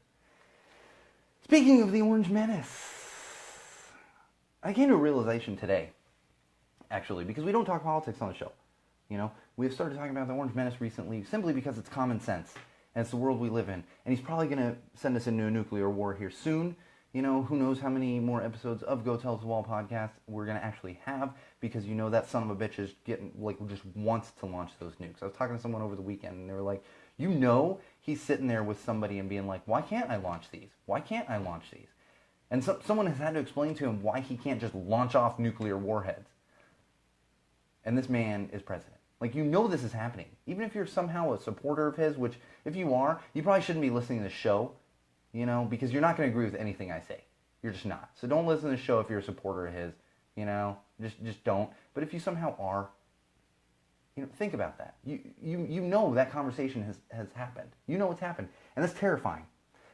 Speaking of the Orange Menace, I came to a realization today, actually, because we don't talk politics on the show. We've started talking about the Orange Menace recently simply because it's common sense, and it's the world we live in. And he's probably going to send us into a nuclear war here soon. Who knows how many more episodes of Go Tell It to the Wall podcast we're going to actually have, because that son of a bitch is getting, just wants to launch those nukes. I was talking to someone over the weekend, and they were like, he's sitting there with somebody and being like, why can't I launch these? Why can't I launch these? And someone has had to explain to him why he can't just launch off nuclear warheads. And this man is president. This is happening. Even if you're somehow a supporter of his, which if you are, you probably shouldn't be listening to this show, because you're not going to agree with anything I say. You're just not. So don't listen to the show if you're a supporter of his, just don't. But if you somehow are, think about that. You know that conversation has happened. You know it's happened. And that's terrifying.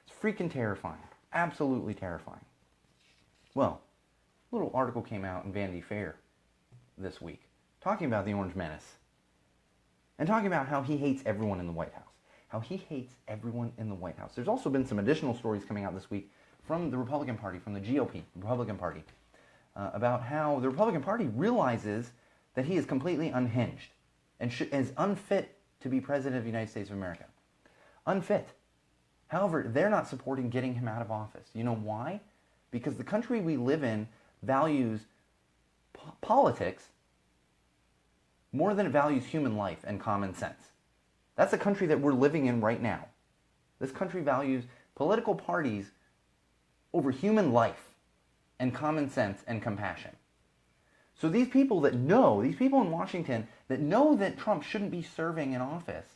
It's freaking terrifying. Absolutely terrifying. Well, a little article came out in Vanity Fair this week talking about the Orange Menace and talking about how he hates everyone in the White House. How he hates everyone in the White House. There's also been some additional stories coming out this week from the Republican Party, from the GOP, Republican Party, about how the Republican Party realizes that he is completely unhinged and is unfit to be president of the United States of America. Unfit. However, they're not supporting getting him out of office. You know why? Because the country we live in values politics more than it values human life and common sense. That's the country that we're living in right now. This country values political parties over human life and common sense and compassion. So these people in Washington that know that Trump shouldn't be serving in office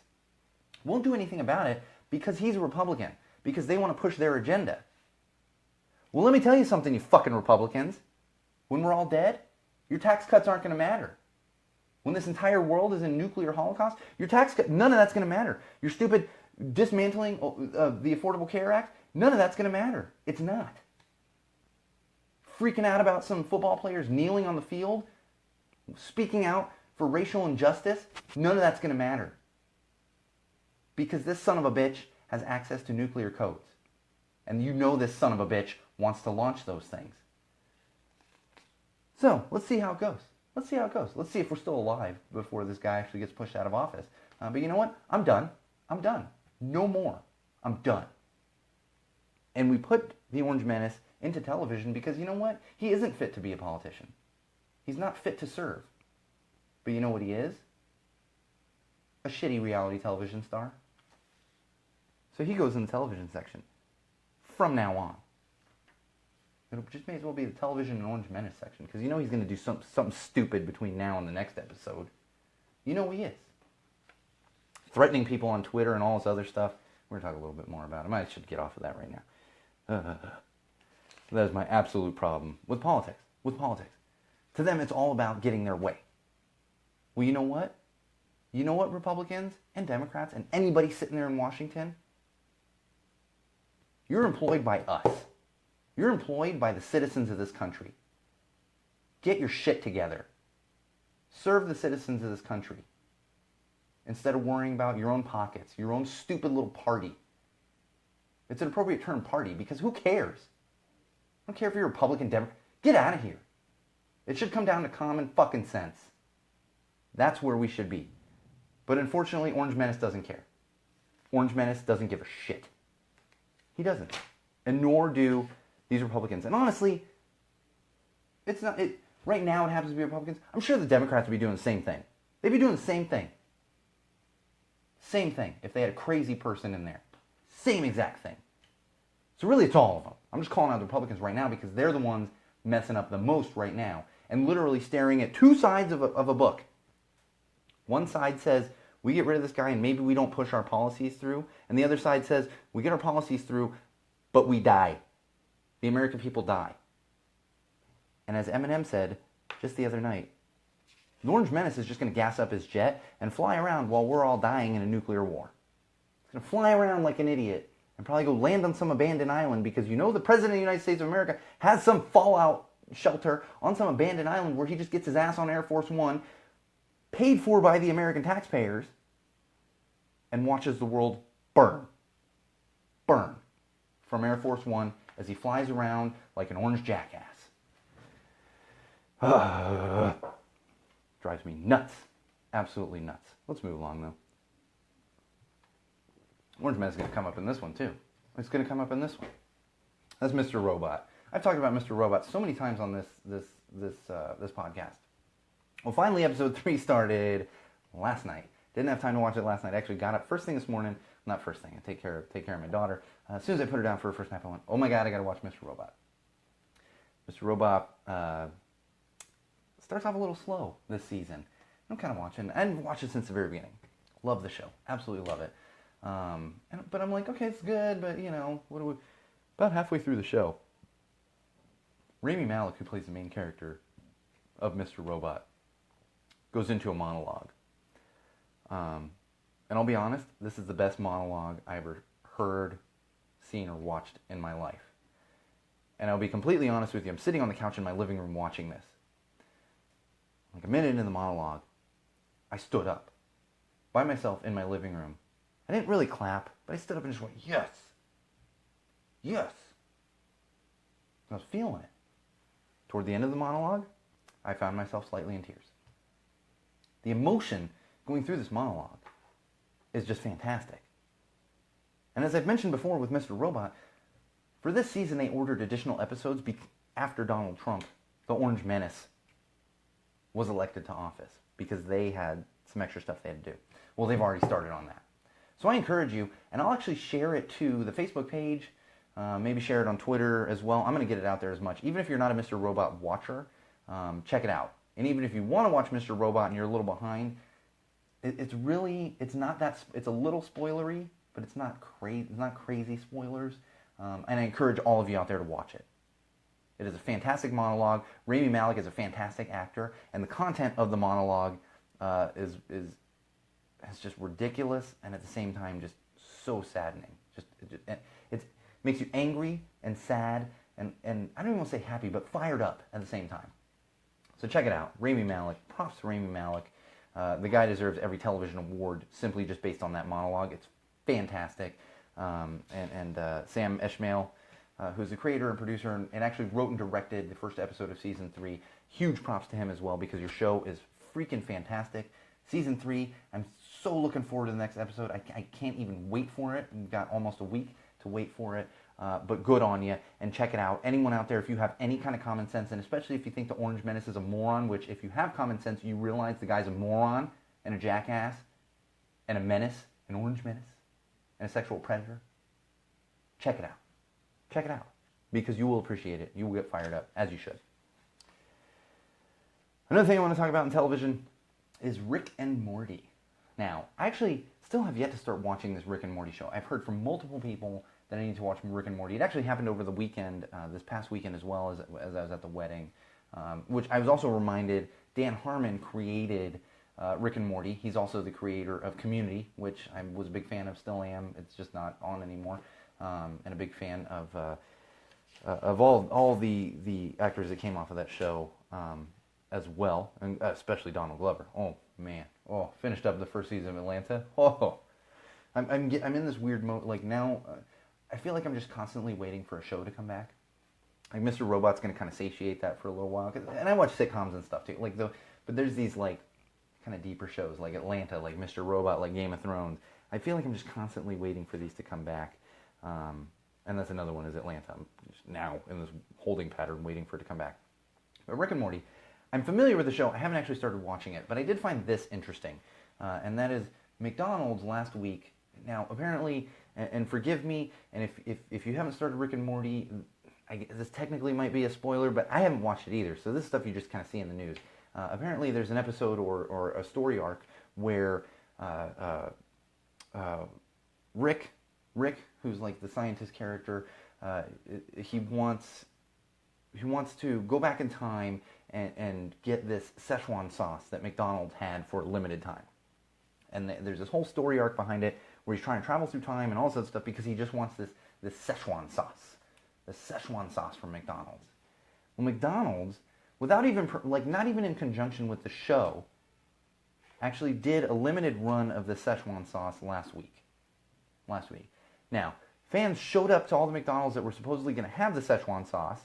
won't do anything about it because he's a Republican, because they want to push their agenda. Well, let me tell you something, you fucking Republicans. When we're all dead, your tax cuts aren't going to matter. When this entire world is in nuclear holocaust, your tax cut, none of that's going to matter. Your stupid dismantling the Affordable Care Act, none of that's going to matter. It's not. Freaking out about some football players kneeling on the field, speaking out for racial injustice, none of that's going to matter. Because this son of a bitch has access to nuclear codes. And you know this son of a bitch wants to launch those things. So, let's see how it goes. Let's see how it goes. Let's see if we're still alive before this guy actually gets pushed out of office. But you know what? I'm done. I'm done. No more. I'm done. And we put the Orange Menace into television because you know what? He isn't fit to be a politician. He's not fit to serve. But you know what he is? A shitty reality television star. So he goes in the television section from now on. It just may as well be the television and Orange Menace section because you know he's going to do something stupid between now and the next episode. You know he is. Threatening people on Twitter and all this other stuff. We're going to talk a little bit more about him. I should get off of that right now. That is my absolute problem with politics. To them, it's all about getting their way. Well, you know what? You know what, Republicans and Democrats and anybody sitting there in Washington? You're employed by us. You're employed by the citizens of this country. Get your shit together. Serve the citizens of this country. Instead of worrying about your own pockets, your own stupid little party. It's an appropriate term, party, because who cares? I don't care if you're Republican, Democrat. Get out of here. It should come down to common fucking sense. That's where we should be. But unfortunately, Orange Menace doesn't care. Orange Menace doesn't give a shit. He doesn't. And nor do these Republicans. And honestly, it's not. Right now it happens to be Republicans. I'm sure the Democrats would be doing the same thing. They'd be doing the same thing. Same thing if they had a crazy person in there. Same exact thing. So really it's all of them. I'm just calling out the Republicans right now because they're the ones messing up the most right now and literally staring at two sides of a book. One side says, we get rid of this guy and maybe we don't push our policies through. And the other side says, we get our policies through, but we die. The American people die. And as Eminem said just the other night, the Orange Menace is just going to gas up his jet and fly around while we're all dying in a nuclear war. He's going to fly around like an idiot and probably go land on some abandoned island because you know the President of the United States of America has some fallout shelter on some abandoned island where he just gets his ass on Air Force One, paid for by the American taxpayers, and watches the world burn. Burn. From Air Force One as he flies around like an orange jackass. Drives me nuts. Absolutely nuts. Let's move along, though. Orange Menace is going to come up in this one, too. It's going to come up in this one. That's Mr. Robot. I've talked about Mr. Robot so many times on this podcast. Well, finally, episode 3 started last night. Didn't have time to watch it last night. I actually got up first thing this morning. Not first thing. I take care of my daughter. As soon as I put her down for her first nap, I went, oh my God, I got to watch Mr. Robot. Mr. Robot starts off a little slow this season. I'm kind of watching. I didn't watch it since the very beginning. Love the show. Absolutely love it. But I'm like, okay, it's good, but you know, what do we? About halfway through the show, Rami Malek, who plays the main character of Mr. Robot, goes into a monologue. And I'll be honest, this is the best monologue I ever heard, seen, or watched in my life. And I'll be completely honest with you, I'm sitting on the couch in my living room watching this. Like a minute into the monologue, I stood up by myself in my living room. I didn't really clap, but I stood up and just went, yes. Yes. I was feeling it. Toward the end of the monologue, I found myself slightly in tears. The emotion going through this monologue is just fantastic. And as I've mentioned before with Mr. Robot, for this season they ordered additional episodes after Donald Trump, the Orange Menace, was elected to office because they had some extra stuff they had to do. Well, they've already started on that. So I encourage you, and I'll actually share it to the Facebook page Maybe share it on Twitter as well. I'm going to get it out there as much. Even if you're not a Mr. Robot watcher, check it out. And even if you want to watch Mr. Robot and you're a little behind, it's a little spoilery, but it's not crazy spoilers. And I encourage all of you out there to watch it. It is a fantastic monologue. Rami Malek is a fantastic actor, and the content of the monologue is just ridiculous, and at the same time just so saddening. It makes you angry and sad, and I don't even want to say happy, but fired up at the same time. So check it out. Rami Malek. Props to Rami Malek. The guy deserves every television award simply just based on that monologue. It's fantastic. Sam Esmail, who's the creator and producer and actually wrote and directed the first episode of Season 3. Huge props to him as well, because your show is freaking fantastic. Season 3, I'm so looking forward to the next episode. I can't even wait for it. We've got almost a week to wait for it. But good on you, and check it out. Anyone out there, if you have any kind of common sense, and especially if you think the Orange Menace is a moron, which if you have common sense, you realize the guy's a moron and a jackass and a menace, an orange menace, and a sexual predator, check it out. Check it out, because you will appreciate it. You will get fired up, as you should. Another thing I want to talk about in television is Rick and Morty. Now, I actually still have yet to start watching this Rick and Morty show. I've heard from multiple people that I need to watch Rick and Morty. It actually happened over the weekend, this past weekend as well, as I was at the wedding, which I was also reminded Dan Harmon created Rick and Morty. He's also the creator of Community, which I was a big fan of, still am. It's just not on anymore. And a big fan of all the actors that came off of that show as well, and especially Donald Glover. Oh man, finished up the first season of Atlanta. I'm in this weird mode. Like now, I feel like I'm just constantly waiting for a show to come back. Like Mr. Robot's going to kind of satiate that for a little while, and I watch sitcoms and stuff too. But there's these like kind of deeper shows like Atlanta, like Mr. Robot, like Game of Thrones. I feel like I'm just constantly waiting for these to come back. And that's another one, is Atlanta. I'm just now in this holding pattern waiting for it to come back. But Rick and Morty, I'm familiar with the show. I haven't actually started watching it, but I did find this interesting. And that is McDonald's last week. Now, apparently, and forgive me, and if you haven't started Rick and Morty, this technically might be a spoiler, but I haven't watched it either. So this is stuff you just kind of see in the news. Apparently, there's an episode or a story arc where Rick, who's like the scientist character, he wants to go back in time and get this Szechuan sauce that McDonald's had for a limited time. And there's this whole story arc behind it where he's trying to travel through time and all this other stuff because he just wants this Szechuan sauce. The Szechuan sauce from McDonald's. Well, McDonald's, without even, not even in conjunction with the show, actually did a limited run of the Szechuan sauce last week. Now, fans showed up to all the McDonald's that were supposedly going to have the Szechuan sauce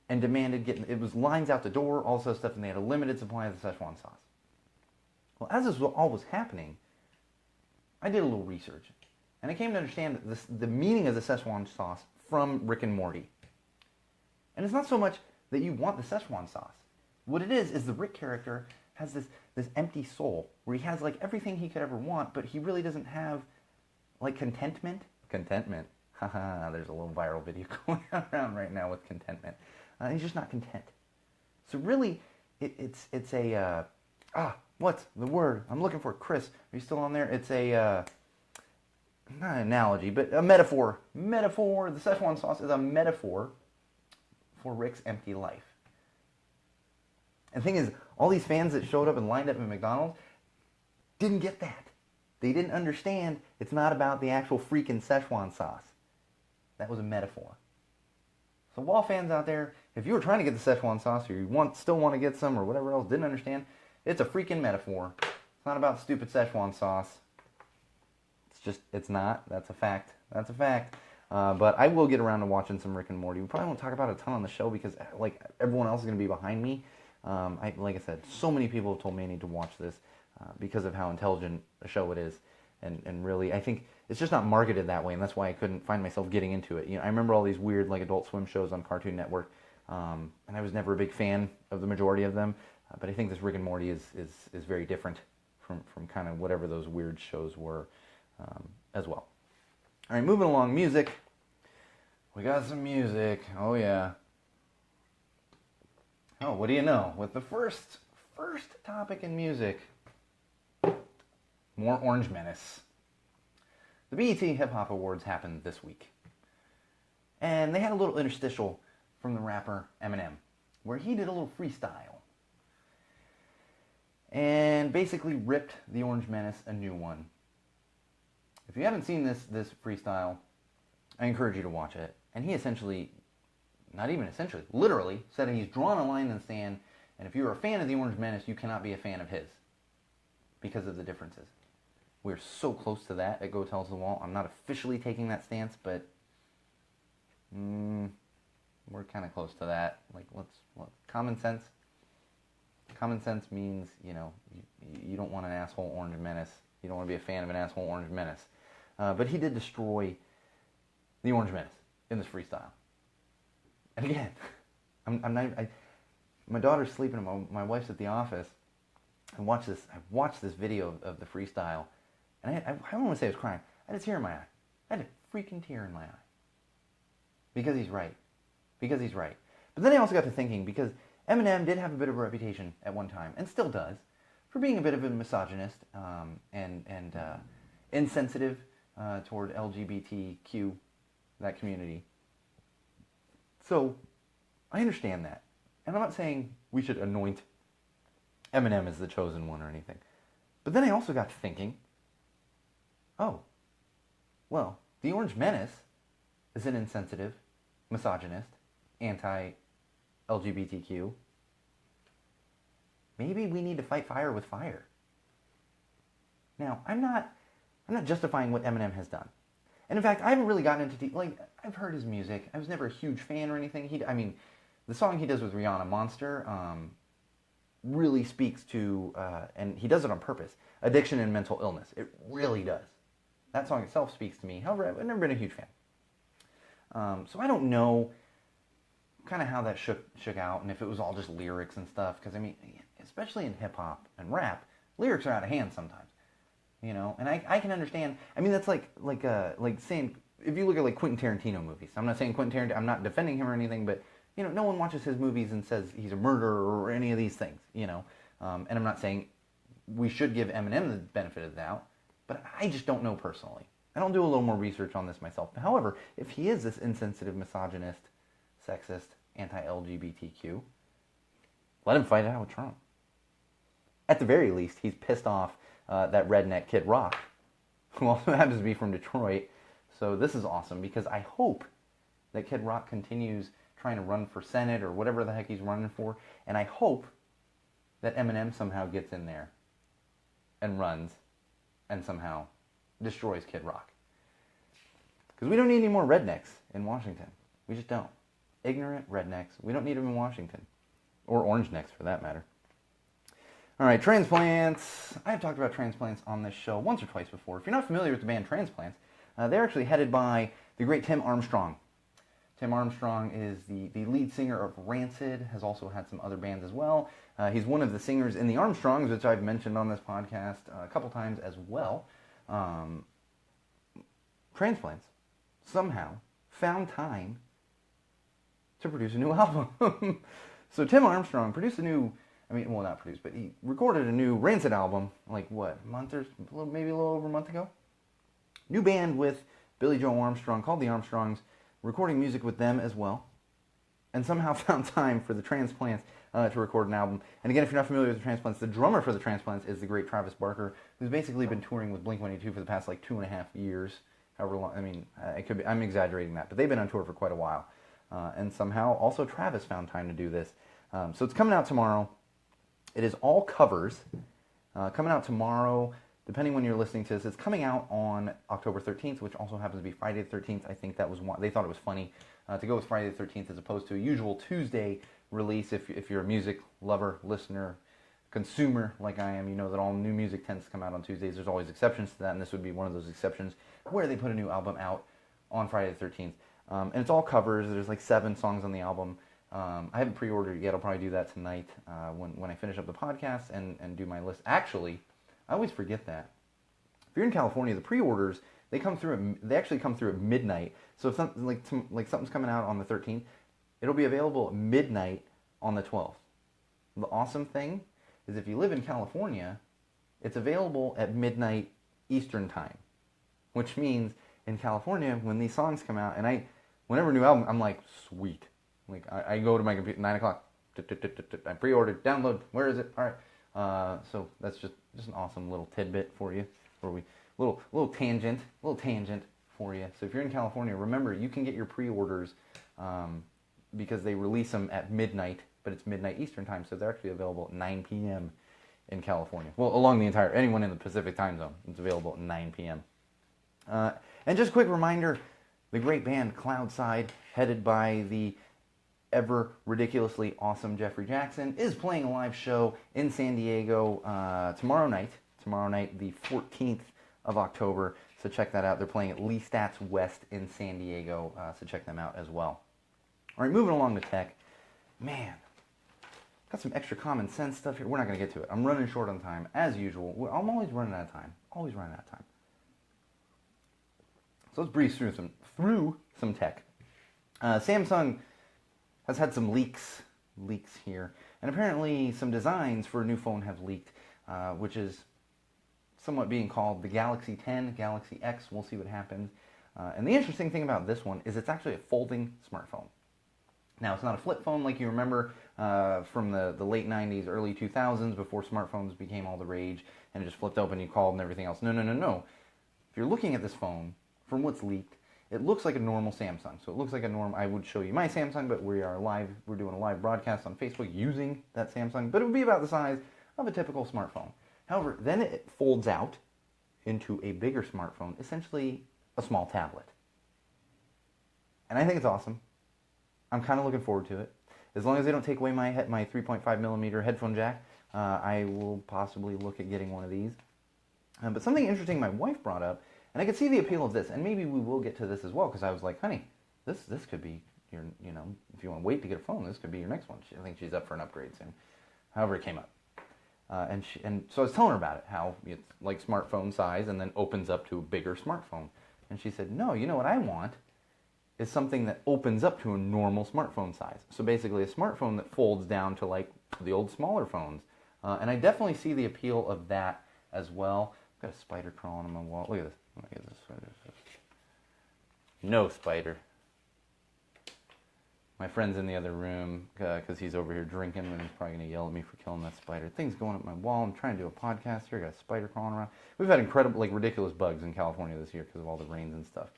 and demanded it was lines out the door, all this other stuff, and they had a limited supply of the Szechuan sauce. Well, as this all was happening, I did a little research, and I came to understand the meaning of the Szechuan sauce from Rick and Morty. And it's not so much that you want the Szechuan sauce. What it is the Rick character has this empty soul where he has like everything he could ever want, but he really doesn't have like contentment. Haha, there's a little viral video going around right now with contentment. He's just not content. So really, it's a what's the word I'm looking for? Chris, are you still on there? It's a not an analogy, but a metaphor. Metaphor. The Szechuan sauce is a metaphor for Rick's empty life. And the thing is, all these fans that showed up and lined up at McDonald's didn't get that. They didn't understand it's not about the actual freaking Szechuan sauce. That was a metaphor. So Wall fans out there, if you were trying to get the Szechuan sauce or you still want to get some or whatever else, didn't understand, it's a freaking metaphor. It's not about stupid Szechuan sauce. It's not. That's a fact. But I will get around to watching some Rick and Morty. We probably won't talk about it a ton on the show because like everyone else is going to be behind me. Like I said, so many people have told me I need to watch this because of how intelligent a show it is. And really, I think it's just not marketed that way, and that's why I couldn't find myself getting into it. You know, I remember all these weird like Adult Swim shows on Cartoon Network, and I was never a big fan of the majority of them. But I think this Rick and Morty is very different from kind of whatever those weird shows were as well. All right, moving along, music. We got some music. Oh, yeah. Oh, what do you know? With the first topic in music, more Orange Menace. The BET Hip Hop Awards happened this week. And they had a little interstitial from the rapper Eminem, where he did a little freestyle. And basically ripped the Orange Menace a new one. If you haven't seen this freestyle, I encourage you to watch it. And he essentially, not even essentially, literally said he's drawn a line in the sand, and if you're a fan of the Orange Menace, you cannot be a fan of his because of the differences. We're so close to that at Go Tell to the Wall. I'm not officially taking that stance, but we're kind of close to that. Like, common sense. Common sense means, you don't want an asshole Orange Menace. You don't want to be a fan of an asshole Orange Menace. But he did destroy the Orange Menace in this freestyle. And again, my daughter's sleeping, and my wife's at the office. I watched this video of the freestyle, and I don't want to say I was crying. I had a tear in my eye. I had a freaking tear in my eye. Because he's right. But then I also got to thinking, because Eminem did have a bit of a reputation at one time, and still does, for being a bit of a misogynist and insensitive toward LGBTQ, that community. So, I understand that. And I'm not saying we should anoint Eminem as the chosen one or anything. But then I also got to thinking, oh, well, the Orange Menace is an insensitive, misogynist, anti-LGBTQ. Maybe we need to fight fire with fire. Now, I'm not justifying what Eminem has done. And in fact, I haven't really gotten into I've heard his music. I was never a huge fan or anything. The song he does with Rihanna, Monster, really speaks to, and he does it on purpose, addiction and mental illness. It really does. That song itself speaks to me. However, I've never been a huge fan. So I don't know kind of how that shook out, and if it was all just lyrics and stuff. Because, especially in hip-hop and rap, lyrics are out of hand sometimes. And I can understand. That's like saying, if you look at Quentin Tarantino movies. I'm not saying Quentin Tarantino, I'm not defending him or anything, but no one watches his movies and says he's a murderer or any of these things. And I'm not saying we should give Eminem the benefit of the doubt, but I just don't know personally. I don't do a little more research on this myself. However, if he is this insensitive, misogynist, sexist, anti-LGBTQ, let him fight it out with Trump. At the very least, he's pissed off that redneck Kid Rock, who also happens to be from Detroit. So this is awesome, because I hope that Kid Rock continues trying to run for Senate or whatever the heck he's running for, and I hope that Eminem somehow gets in there and runs and somehow destroys Kid Rock. Because we don't need any more rednecks in Washington. We just don't. Ignorant rednecks. We don't need them in Washington. Or orange necks, for that matter. All right, Transplants. I've talked about Transplants on this show once or twice before. If you're not familiar with the band Transplants, they're actually headed by the great Tim Armstrong. Tim Armstrong is the lead singer of Rancid, has also had some other bands as well. He's one of the singers in the Armstrongs, which I've mentioned on this podcast a couple times as well. Transplants somehow found time to produce a new album. So Tim Armstrong produced not produced, but he recorded a new Rancid album, maybe a little over a month ago. New band with Billy Joe Armstrong called the Armstrongs, recording music with them as well, and somehow found time for the Transplants to record an album. And again, if you're not familiar with the Transplants, the drummer for the Transplants is the great Travis Barker, who's basically been touring with Blink-182 for the past 2.5 years, however long. I'm exaggerating that, but they've been on tour for quite a while. And somehow also Travis found time to do this. So it's coming out tomorrow. It is all covers. Coming out tomorrow, depending when you're listening to this. It's coming out on October 13th, which also happens to be Friday the 13th. I think that was one. They thought it was funny to go with Friday the 13th as opposed to a usual Tuesday release. If you're a music lover, listener, consumer like I am, you know that all new music tends to come out on Tuesdays. There's always exceptions to that, and this would be one of those exceptions where they put a new album out on Friday the 13th. And it's all covers. There's 7 songs on the album. I haven't pre-ordered it yet. I'll probably do that tonight when I finish up the podcast and do my list. Actually, I always forget that. If you're in California, the pre-orders They come through. They actually come through at midnight. So if something like something's coming out on the 13th, it'll be available at midnight on the 12th. The awesome thing is if you live in California, it's available at midnight Eastern time, which means in California when these songs come out, and whenever a new album, I'm like, sweet. Like I go to my computer 9 o'clock. I pre-ordered, download. Where is it? All right. So that's just an awesome little tidbit for you, little tangent for you. So if you're in California, remember you can get your pre-orders because they release them at midnight, but it's midnight Eastern time, so they're actually available at 9 p.m. in California. Well, along the entire, anyone in the Pacific time zone, it's available at 9 p.m. And just a quick reminder, the great band Cloudside, headed by the ever ridiculously awesome Jeffrey Jackson, is playing a live show in San Diego tomorrow night, the 14th of October. So check that out. They're playing at Lee Stats West in San Diego, so check them out as well. All right, moving along to tech. Man, got some extra common sense stuff here. We're not going to get to it. I'm running short on time, as usual. I'm always running out of time. So let's breeze through some tech. Samsung has had some leaks here, and apparently some designs for a new phone have leaked, which is somewhat being called the Galaxy 10, Galaxy X. We'll see what happens. And the interesting thing about this one is it's actually a folding smartphone. Now, it's not a flip phone like you remember from the late 90s, early 2000s, before smartphones became all the rage, and it just flipped open, you called and everything else. No. If you're looking at this phone, from what's leaked, it looks like a normal Samsung. So it looks like a normal, I would show you my Samsung, but we're doing a live broadcast on Facebook using that Samsung, but it would be about the size of a typical smartphone. However, then it folds out into a bigger smartphone, essentially a small tablet. And I think it's awesome. I'm kind of looking forward to it. As long as they don't take away my 3.5 millimeter headphone jack, I will possibly look at getting one of these. But something interesting my wife brought up, and I could see the appeal of this, and maybe we will get to this as well, because I was like, honey, this could be your, if you want to wait to get a phone, this could be your next one. I think she's up for an upgrade soon. However, it came up. And so I was telling her about it, how it's like smartphone size and then opens up to a bigger smartphone. And she said, no, you know what I want is something that opens up to a normal smartphone size. So basically a smartphone that folds down to like the old smaller phones. And I definitely see the appeal of that as well. I've got a spider crawling on my wall. Look at this. Look at this spider. No spider. My friend's in the other room because he's over here drinking, and he's probably going to yell at me for killing that spider. Thing's going up my wall. I'm trying to do a podcast here. I got a spider crawling around. We've had incredible, ridiculous bugs in California this year because of all the rains and stuff.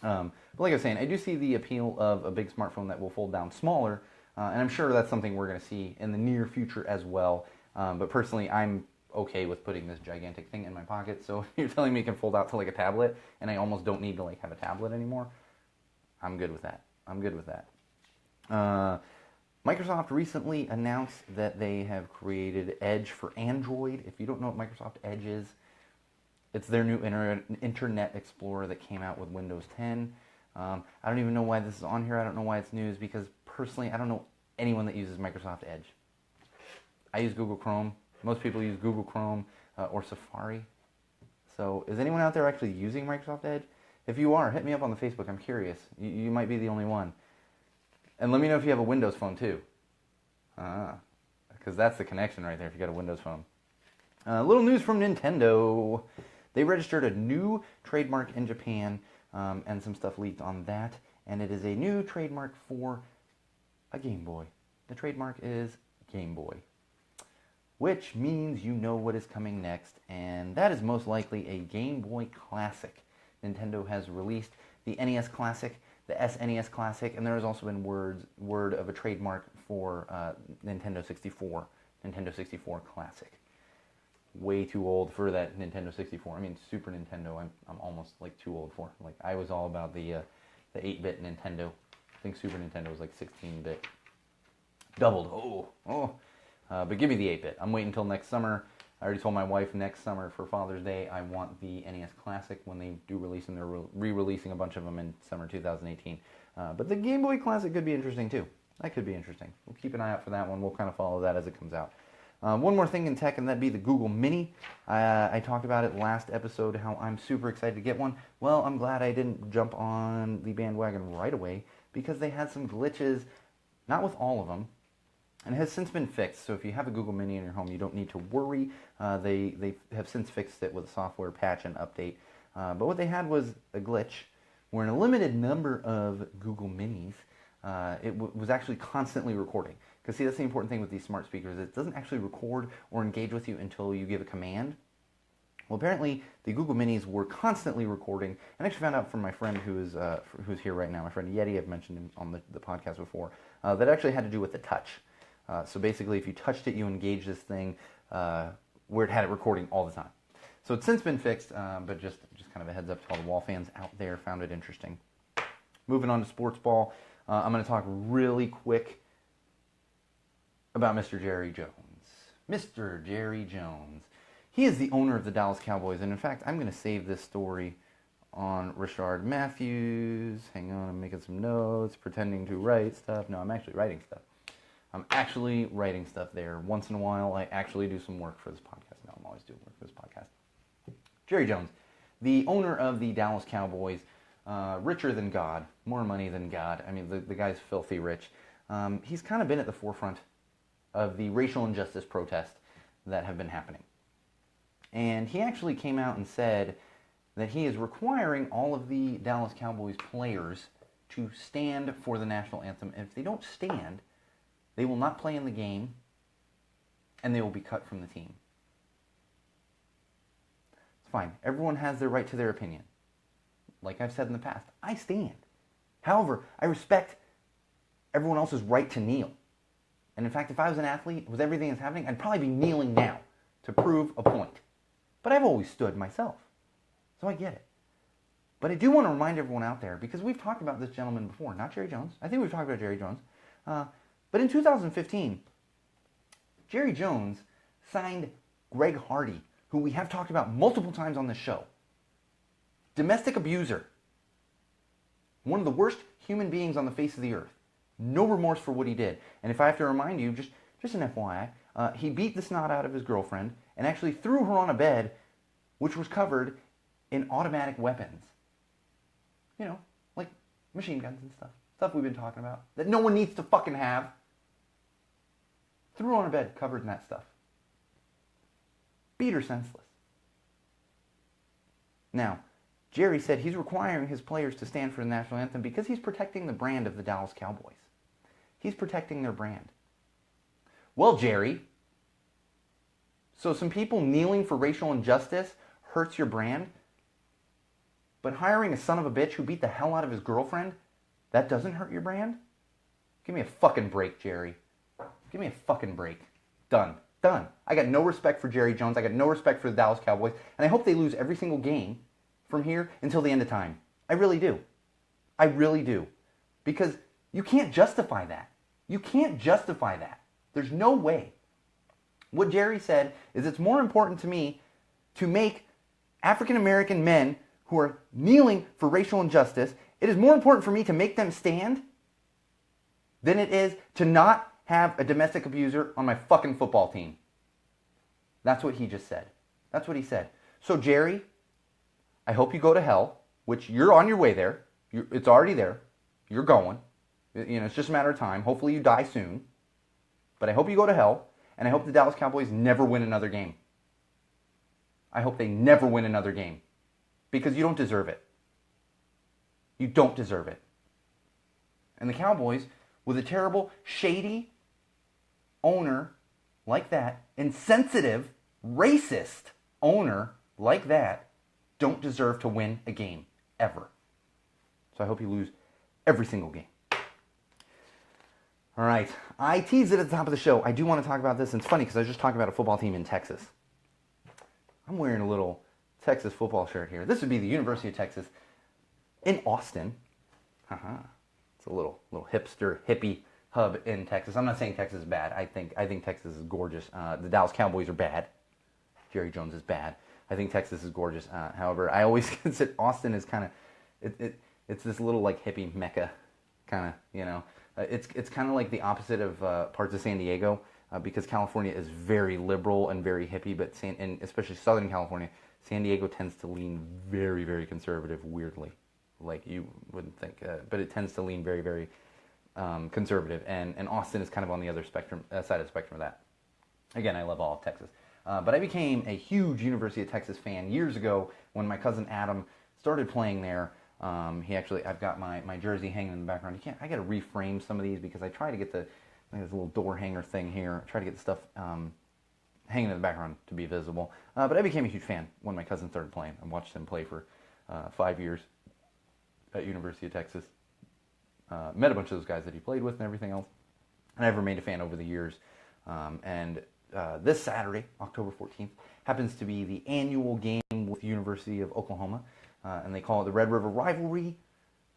But like I was saying, I do see the appeal of a big smartphone that will fold down smaller, and I'm sure that's something we're going to see in the near future as well. But personally, I'm okay with putting this gigantic thing in my pocket. So if you're telling me it can fold out to like a tablet, and I almost don't need to have a tablet anymore, I'm good with that. Microsoft recently announced that they have created Edge for Android. If you don't know what Microsoft Edge is, it's their new Internet Explorer that came out with Windows 10. I don't even know why this is on here. I don't know why it's news, because personally, I don't know anyone that uses Microsoft Edge. I use Google Chrome. Most people use Google Chrome or Safari. So is anyone out there actually using Microsoft Edge? If you are, hit me up on the Facebook. I'm curious. You might be the only one. And let me know if you have a Windows phone too. Because that's the connection right there if you got a Windows phone. Little news from Nintendo. They registered a new trademark in Japan, and some stuff leaked on that. And it is a new trademark for a Game Boy. The trademark is Game Boy, which means you know what is coming next, and that is most likely a Game Boy Classic. Nintendo has released the NES Classic, the SNES Classic, and there has also been word of a trademark for Nintendo 64 Classic. Way too old for that Nintendo 64. I mean, Super Nintendo, I'm almost too old for. I was all about the 8-bit Nintendo. I think Super Nintendo was 16-bit. Doubled. But give me the 8-bit. I'm waiting until next summer. I already told my wife next summer for Father's Day I want the NES Classic when they do release them. They're re-releasing a bunch of them in summer 2018. But the Game Boy Classic could be interesting too. That could be interesting. We'll keep an eye out for that one. We'll kind of follow that as it comes out. One more thing in tech, and that'd be the Google Mini. I talked about it last episode, how I'm super excited to get one. Well, I'm glad I didn't jump on the bandwagon right away, because they had some glitches, not with all of them, and it has since been fixed. So if you have a Google Mini in your home, you don't need to worry. They have since fixed it with a software patch and update. But what they had was a glitch where in a limited number of Google Minis, it was actually constantly recording. Because see, that's the important thing with these smart speakers. It doesn't actually record or engage with you until you give a command. Well, apparently the Google Minis were constantly recording, and I actually found out from my friend who's here right now, my friend Yeti, I've mentioned him on the podcast before, that actually had to do with the touch. So basically, if you touched it, you engaged this thing where it had it recording all the time. So it's since been fixed, but just kind of a heads up to all the wall fans out there, found it interesting. Moving on to sports ball, I'm going to talk really quick about Mr. Jerry Jones. Mr. Jerry Jones. He is the owner of the Dallas Cowboys, and in fact, I'm going to save this story on Richard Matthews. Hang on, I'm making some notes, pretending to write stuff. No, I'm actually writing stuff. I'm actually writing stuff there. Once in a while, I actually do some work for this podcast. No, I'm always doing work for this podcast. Jerry Jones, the owner of the Dallas Cowboys, richer than God, more money than God. I mean, the guy's filthy rich. He's kind of been at the forefront of the racial injustice protests that have been happening. And he actually came out and said that he is requiring all of the Dallas Cowboys players to stand for the national anthem. And if they don't stand, they will not play in the game, and they will be cut from the team. It's fine. Everyone has their right to their opinion. Like I've said in the past, I stand. However, I respect everyone else's right to kneel. And in fact, if I was an athlete with everything that's happening, I'd probably be kneeling now to prove a point. But I've always stood myself. So I get it. But I do want to remind everyone out there, because we've talked about this gentleman before, not Jerry Jones. I think we've talked about Jerry Jones. But in 2015, Jerry Jones signed Greg Hardy, who we have talked about multiple times on this show. Domestic abuser. One of the worst human beings on the face of the earth. No remorse for what he did. And if I have to remind you, just an FYI, he beat the snot out of his girlfriend and actually threw her on a bed which was covered in automatic weapons. You know, like machine guns and stuff. Stuff we've been talking about that no one needs to fucking have. Threw her on a bed covered in that stuff. Beat her senseless. Now, Jerry said he's requiring his players to stand for the national anthem because he's protecting the brand of the Dallas Cowboys. He's protecting their brand. Well, Jerry, so some people kneeling for racial injustice hurts your brand, but hiring a son of a bitch who beat the hell out of his girlfriend, that doesn't hurt your brand? Give me a fucking break, Jerry. Give me a fucking break. Done. I got no respect for Jerry Jones. I got no respect for the Dallas Cowboys, and I hope they lose every single game from here until the end of time. I really do. I really do. Because you can't justify that. You can't justify that. There's no way. What Jerry said is it's more important to me to make African American men who are kneeling for racial injustice, it is more important for me to make them stand than it is to not have a domestic abuser on my fucking football team. That's what he just said. That's what he said. So Jerry, I hope you go to hell, which you're on your way there. It's already there. You're going. You know, it's just a matter of time. Hopefully you die soon. But I hope you go to hell, and I hope the Dallas Cowboys never win another game. I hope they never win another game. Because you don't deserve it. You don't deserve it. And the Cowboys, with a terrible, shady owner like that, insensitive, racist owner like that, don't deserve to win a game, ever. So I hope you lose every single game. All right, I teased it at the top of the show. I do want to talk about this, and it's funny because I was just talking about a football team in Texas. I'm wearing a little Texas football shirt here. This would be the University of Texas in Austin. It's a little hipster, hippie hub in Texas. I'm not saying Texas is bad. I think Texas is gorgeous. The Dallas Cowboys are bad. Jerry Jones is bad. I think Texas is gorgeous. However, I always consider Austin is kind of it's this little like hippie mecca kind of, you know. It's kind of like the opposite of parts of San Diego. because California is very liberal and very hippie, but and especially Southern California, San Diego tends to lean very, very conservative, weirdly. Like you wouldn't think, but it tends to lean very, very conservative, and Austin is kind of on the other spectrum, side of the spectrum of that. Again, I love all of Texas. But I became a huge University of Texas fan years ago when my cousin Adam started playing there. I've got my jersey hanging in the background. I got to reframe some of these because I try to get this little door hanger thing here. I try to get the stuff hanging in the background to be visible. But I became a huge fan when my cousin started playing. I watched him play for 5 years at University of Texas. Met a bunch of those guys that he played with and everything else. And I've remained a fan over the years. This Saturday, October 14th, happens to be the annual game with University of Oklahoma. And they call it the Red River Rivalry.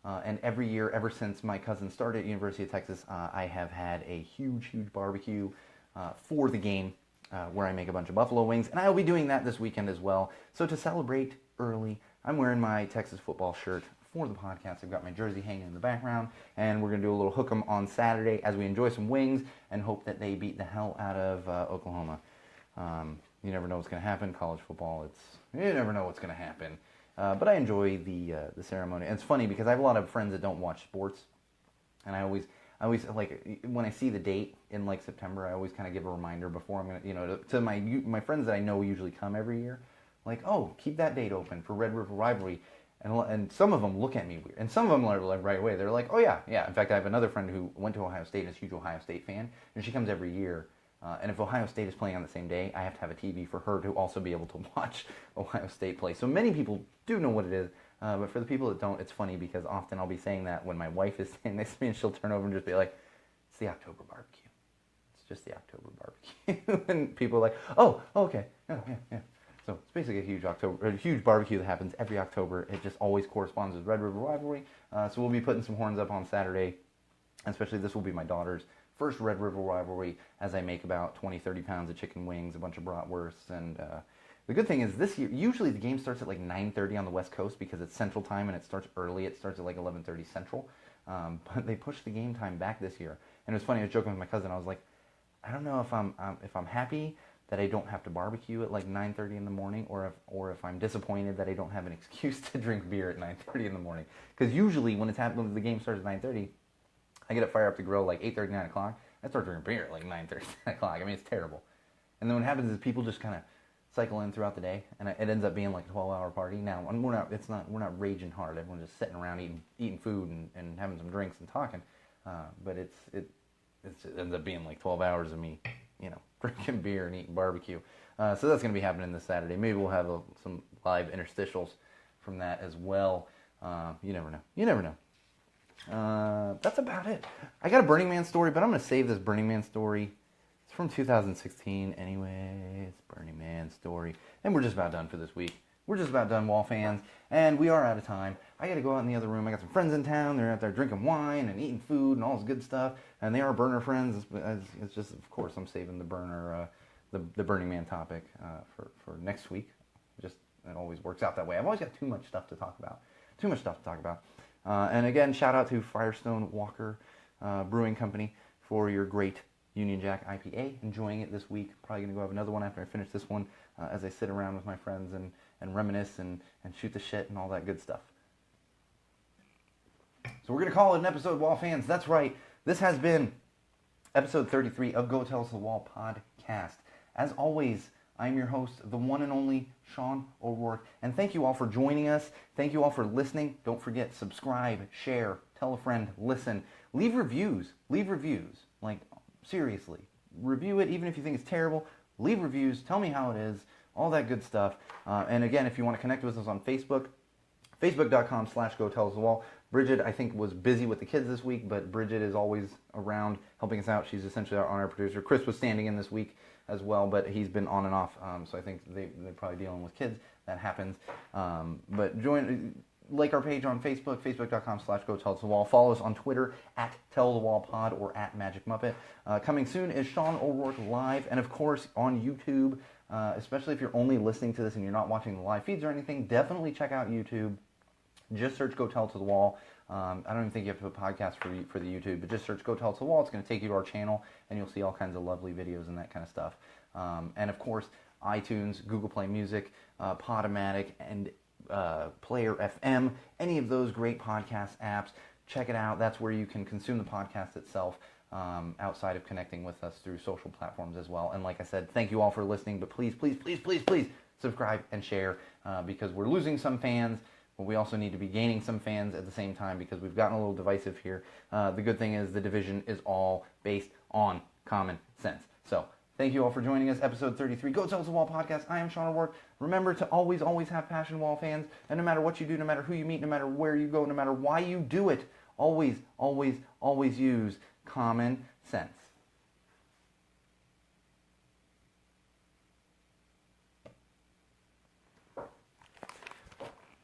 And every year, ever since my cousin started at University of Texas, I have had a huge, huge barbecue for the game where I make a bunch of buffalo wings. And I will be doing that this weekend as well. So to celebrate early, I'm wearing my Texas football shirt for the podcast. I've got my jersey hanging in the background. And we're going to do a little hook 'em on Saturday as we enjoy some wings and hope that they beat the hell out of Oklahoma. You never know what's going to happen. College football, you never know what's going to happen. But I enjoy the ceremony. And it's funny because I have a lot of friends that don't watch sports, and I always like when I see the date in like September, I always kind of give a reminder before I'm gonna, to my friends that I know usually come every year, like, oh, keep that date open for Red River Rivalry, and some of them look at me weird, and some of them are like right away. They're like, oh yeah. In fact, I have another friend who went to Ohio State and is a huge Ohio State fan, and she comes every year. And if Ohio State is playing on the same day, I have to have a TV for her to also be able to watch Ohio State play. So many people do know what it is, but for the people that don't, it's funny because often I'll be saying that when my wife is standing next to me and she'll turn over and just be like, it's the October barbecue. It's just the October barbecue. And people are like, oh, okay, yeah. So it's basically a huge barbecue that happens every October. It just always corresponds with Red River Rivalry. So we'll be putting some horns up on Saturday. Especially this will be my daughter's first Red River Rivalry as I make about 20-30 pounds of chicken wings, a bunch of bratwursts, and the good thing is this year, usually the game starts at like 9:30 on the West Coast because it's Central Time and it starts early. It starts at like 11:30 Central, but they pushed the game time back this year. And it was funny, I was joking with my cousin, I was like, I don't know if I'm happy that I don't have to barbecue at like 9:30 in the morning, or if I'm disappointed that I don't have an excuse to drink beer at 9:30 in the morning. Because usually when the game starts at 9:30, I get to fire up the grill like 8:30, 9 o'clock. I start drinking beer at like 9:30, 10 o'clock. I mean, it's terrible. And then what happens is people just kind of cycle in throughout the day, and it ends up being like a 12-hour party. Now, we're not raging hard. Everyone's just sitting around eating food and having some drinks and talking. But it ends up being like 12 hours of me, drinking beer and eating barbecue. So that's going to be happening this Saturday. Maybe we'll have some live interstitials from that as well. You never know. That's about it. I got a Burning Man story, but I'm going to save this Burning Man story. It's from 2016 anyways. Burning Man story. And we're just about done for this week. We're just about done, Wall fans, and we are out of time. I got to go out in the other room. I got some friends in town. They're out there drinking wine and eating food and all this good stuff, and they are burner friends. It's just, of course, I'm saving the burner, the Burning Man topic for next week. Just, it always works out that way. I've always got too much stuff to talk about. And again, shout out to Firestone Walker Brewing Company for your great Union Jack IPA. Enjoying it this week. Probably going to go have another one after I finish this one as I sit around with my friends and reminisce and shoot the shit and all that good stuff. So we're going to call it an episode, Wall fans. That's right. This has been episode 33 of Go Tell Us the Wall podcast. As always, I'm your host, the one and only Sean O'Rourke, and thank you all for joining us. Thank you all for listening. Don't forget, subscribe, share, tell a friend, listen. Leave reviews. Like, seriously. Review it, even if you think it's terrible. Leave reviews. Tell me how it is. All that good stuff. And again, if you want to connect with us on Facebook, facebook.com/GoTellUsTheWall. Bridget, I think, was busy with the kids this week, but Bridget is always around helping us out. She's essentially our on-air producer. Chris was standing in this week as well, but he's been on and off, so I think they're probably dealing with kids. That happens. But like our page on Facebook, facebook.com/GoTellUsTheWall. Follow us on Twitter @TellTheWallPod or @MagicMuppet. Coming soon is Sean O'Rourke Live, and of course on YouTube, especially if you're only listening to this and you're not watching the live feeds or anything, definitely check out YouTube. Just search Go Tell to the Wall. I don't even think you have to put podcast for the YouTube, but just search Go Tell It to the Wall. It's going to take you to our channel, and you'll see all kinds of lovely videos and that kind of stuff. And of course, iTunes, Google Play Music, Podomatic, and Player FM, any of those great podcast apps. Check it out. That's where you can consume the podcast itself, outside of connecting with us through social platforms as well. And like I said, thank you all for listening, but please, please, please, please, please subscribe and share, because we're losing some fans, but we also need to be gaining some fans at the same time, because we've gotten a little divisive here. The good thing is the division is all based on common sense. So thank you all for joining us. Episode 33, Go Tell It to the Wall podcast. I am Sean O'Rourke. Remember to always, always have passion, Wall fans. And no matter what you do, no matter who you meet, no matter where you go, no matter why you do it, always, always, always use common sense.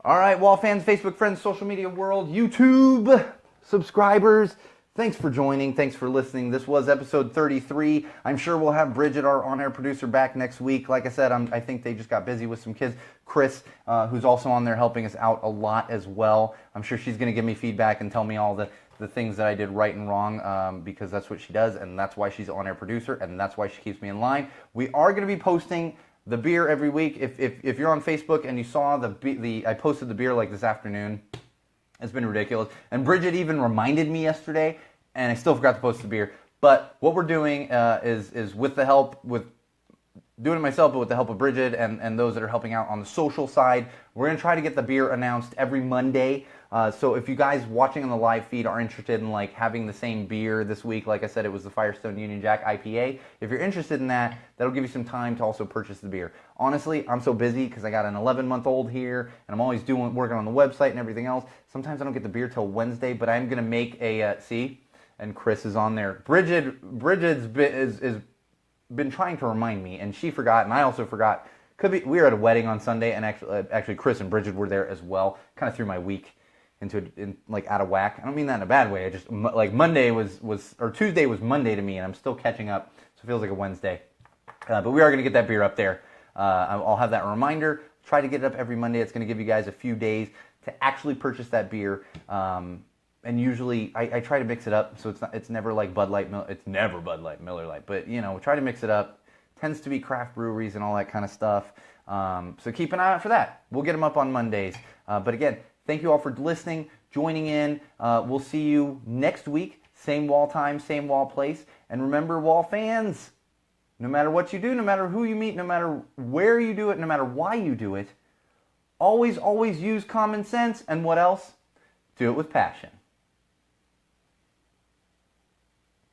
All right, Wall fans, Facebook friends, social media world, YouTube subscribers, thanks for joining. Thanks for listening. This was episode 33. I'm sure we'll have Bridget, our on-air producer, back next week. Like I said, I think they just got busy with some kids. Chris, who's also on there helping us out a lot as well. I'm sure she's going to give me feedback and tell me all the things that I did right and wrong, because that's what she does, and that's why she's on-air producer, and that's why she keeps me in line. We are going to be posting the beer every week. If you're on Facebook and you saw I posted the beer like this afternoon. It's been ridiculous. And Bridget even reminded me yesterday, and I still forgot to post the beer. But what we're doing is with the help, with doing it myself, but with the help of Bridget and those that are helping out on the social side, we're going to try to get the beer announced every Monday. So if you guys watching on the live feed are interested in like having the same beer this week, like I said, it was the Firestone Union Jack IPA. If you're interested in that, that'll give you some time to also purchase the beer. Honestly, I'm so busy because I got an 11-month-old here, and I'm always working on the website and everything else. Sometimes I don't get the beer till Wednesday, but I'm going to make a, and Chris is on there. Bridget's been trying to remind me, and she forgot, and I also forgot. We were at a wedding on Sunday, and actually Chris and Bridget were there as well. Kind of threw my week like out of whack. I don't mean that in a bad way. I just like Monday or Tuesday was Monday to me, and I'm still catching up, so it feels like a Wednesday. But we are going to get that beer up there. I'll have that reminder. Try to get it up every Monday. It's going to give you guys a few days to actually purchase that beer. And usually I try to mix it up, so it's never like Bud Light. It's never Bud Light, Miller Lite. But try to mix it up. Tends to be craft breweries and all that kind of stuff. So keep an eye out for that. We'll get them up on Mondays. But again, thank you all for listening, joining in. We'll see you next week. Same wall time, same wall place. And remember, Wall fans, no matter what you do, no matter who you meet, no matter where you do it, no matter why you do it, always, always use common sense. And what else? Do it with passion.